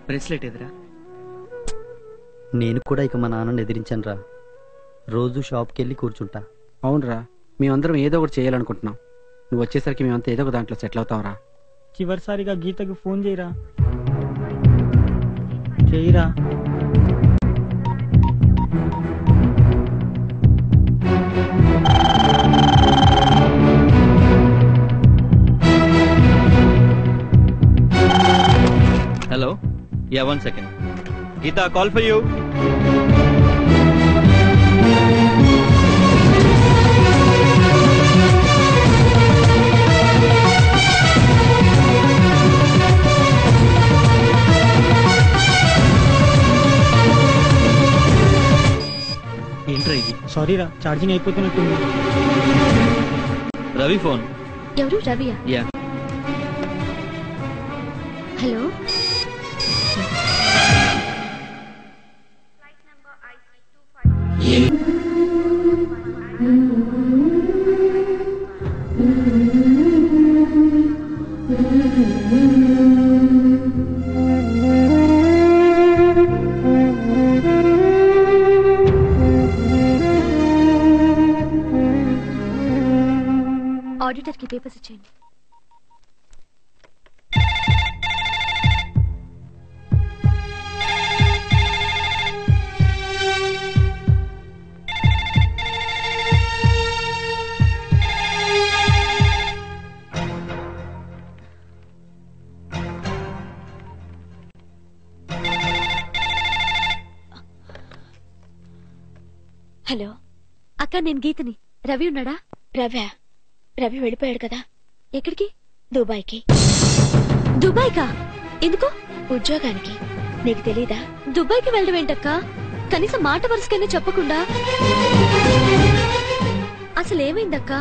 బ్రేస్లెట్ ఎదురా. నేను కూడా ఇక మా నాన్నని ఎదిరించాను రా. రోజు షాప్కి వెళ్ళి కూర్చుంటా. అవునరా, మేమందరం ఏదో ఒకటి చేయాలనుకుంటున్నాం. నువ్వు వచ్చేసరికి మేమంతా ఏదో ఒక దాంట్లో సెటిల్ అవుతావురా. చివరిసారిగా గీతకి ఫోన్ చేయరా. చేయరా. Hello, yeah 1 second. Geetha, call for you. ఏంట్రా ఇది? సారీరా, ఛార్జింగ్ అయిపోతున్నట్టుంది. రవి ఫోన్. ఎవరు? రవియా? యా. హలో. ఆడిటర్ కి పేపర్స్ ఇచ్చేయండి. హలో అక్క, నేను గీతని. రవి ఉన్నాడా? రవి వెళ్ళిపోయాడు కదా. ఎక్కడికి? దుబాయ్కి. దుబాయ్కా? ఎందుకు? ఉద్యోగానికి. నీకు తెలీదా? దుబాయ్కి వెళ్ళడం ఏంటక్క? కనీసం మాట వరుసకైనా చెప్పకుండా. అసలు ఏమైందక్క?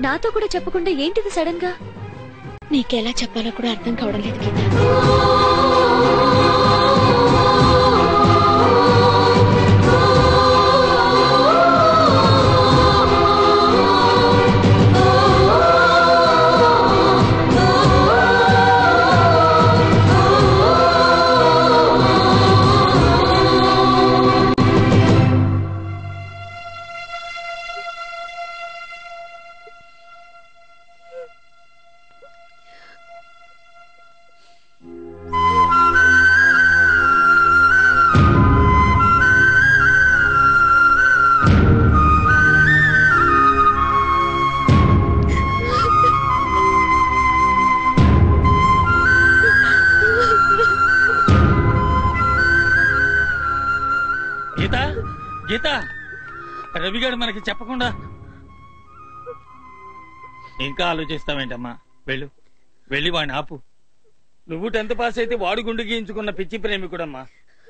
నాతో కూడా చెప్పకుండా ఏంటిది సడన్ గా? నీకెలా చెప్పాలో కూడా అర్థం కావడం లేదు గీత. రవిగాడు మనకి చెప్పకుండా. ఇంకా ఆలోచిస్తావేంటమ్మా? వెళ్ళు, వెళ్ళి వాడిని ఆపు. నువ్వు 10th పాస్ అయితే వాడు గుండు గీయించుకున్న పిచ్చి ప్రేమికుడమ్మా.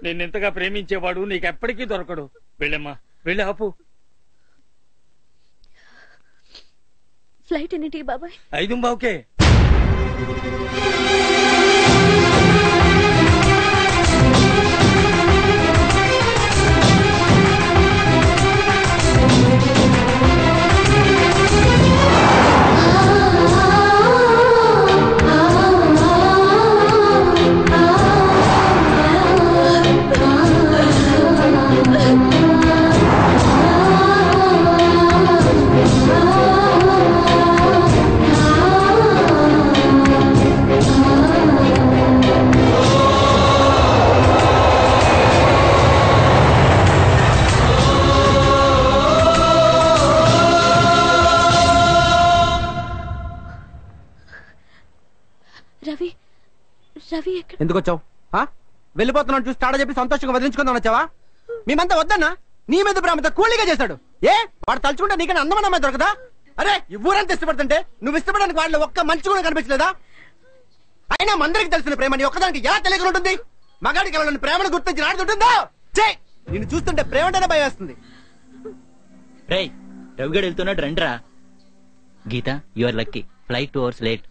నిన్నెంతగా ప్రేమించేవాడు నీకెప్పటికీ దొరకడు. వెళ్ళమ్మా, వెళ్ళి ఆపు. ఫ్లైట్ ఎన్నింటికి బాబాయ్? 5:15కే. రవి, రవి ఎక్కడ? ఎందుకు వచ్చావు? వెళ్ళిపోతున్నాను చూసి తాడా చెప్పి సంతోషంగా వదిలించుకుందాం వచ్చావా? మేమంతా వద్దన్నా, నీ మీద ప్రేమతో కూలీగా చేశాడు. ఏ వాడు తలుచుకుంటే నీకన్నా అందమైన అమ్మాయి దొరకదా? అరే ఈ ఊరంతా ఇష్టపడుతుంటే నువ్వు ఇష్టపడడానికి వాళ్ళు ఒక్క మంచి కూడా కనిపించలేదా? అయినా మందరికి తెలిసిన ప్రేమ నీ ఒక్కదానికి ఎలా తెలియకుండా ఉంటుంది? మగాడికి వాళ్ళని ప్రేమను గుర్తించి నాడుతుంటుందో? నిన్ను చూస్తుంటే ప్రేమ అంటేనే భయం వేస్తుంది. రేయ్, రవిగడు వెళ్తున్నాడు, రండిరా. Geetha, you are lucky. Flight 2 hours లేట్.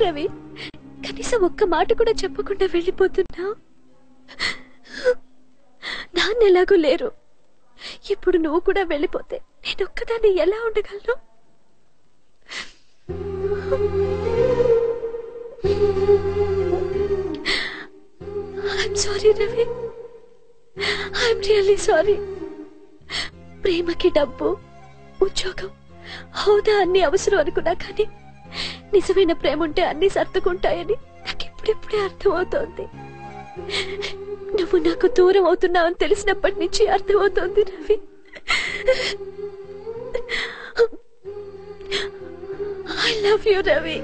రవి, కనీసం ఒక్క మాట కూడా చెప్పకుండా వెళ్ళిపోతున్నావు. నాన్న ఎలాగో లేరు, ఇప్పుడు నువ్వు కూడా వెళ్ళిపోతే నేను ఒక్కదాన్ని ఎలా ఉండగలను? I'm sorry Ravi, I'm really sorry. ప్రేమకి డబ్బు, ఉద్యోగం, హోదా అన్ని అవసరం అనుకున్నా కానీ నిజమైన ప్రేమ ఉంటే అన్ని సర్దుకుంటాయని నాకు ఇప్పుడిప్పుడే అర్థమవుతోంది. నువ్వు నాకు దూరం అవుతున్నావని తెలిసినప్పటి నుంచి అర్థమవుతోంది Ravi. I love you Ravi.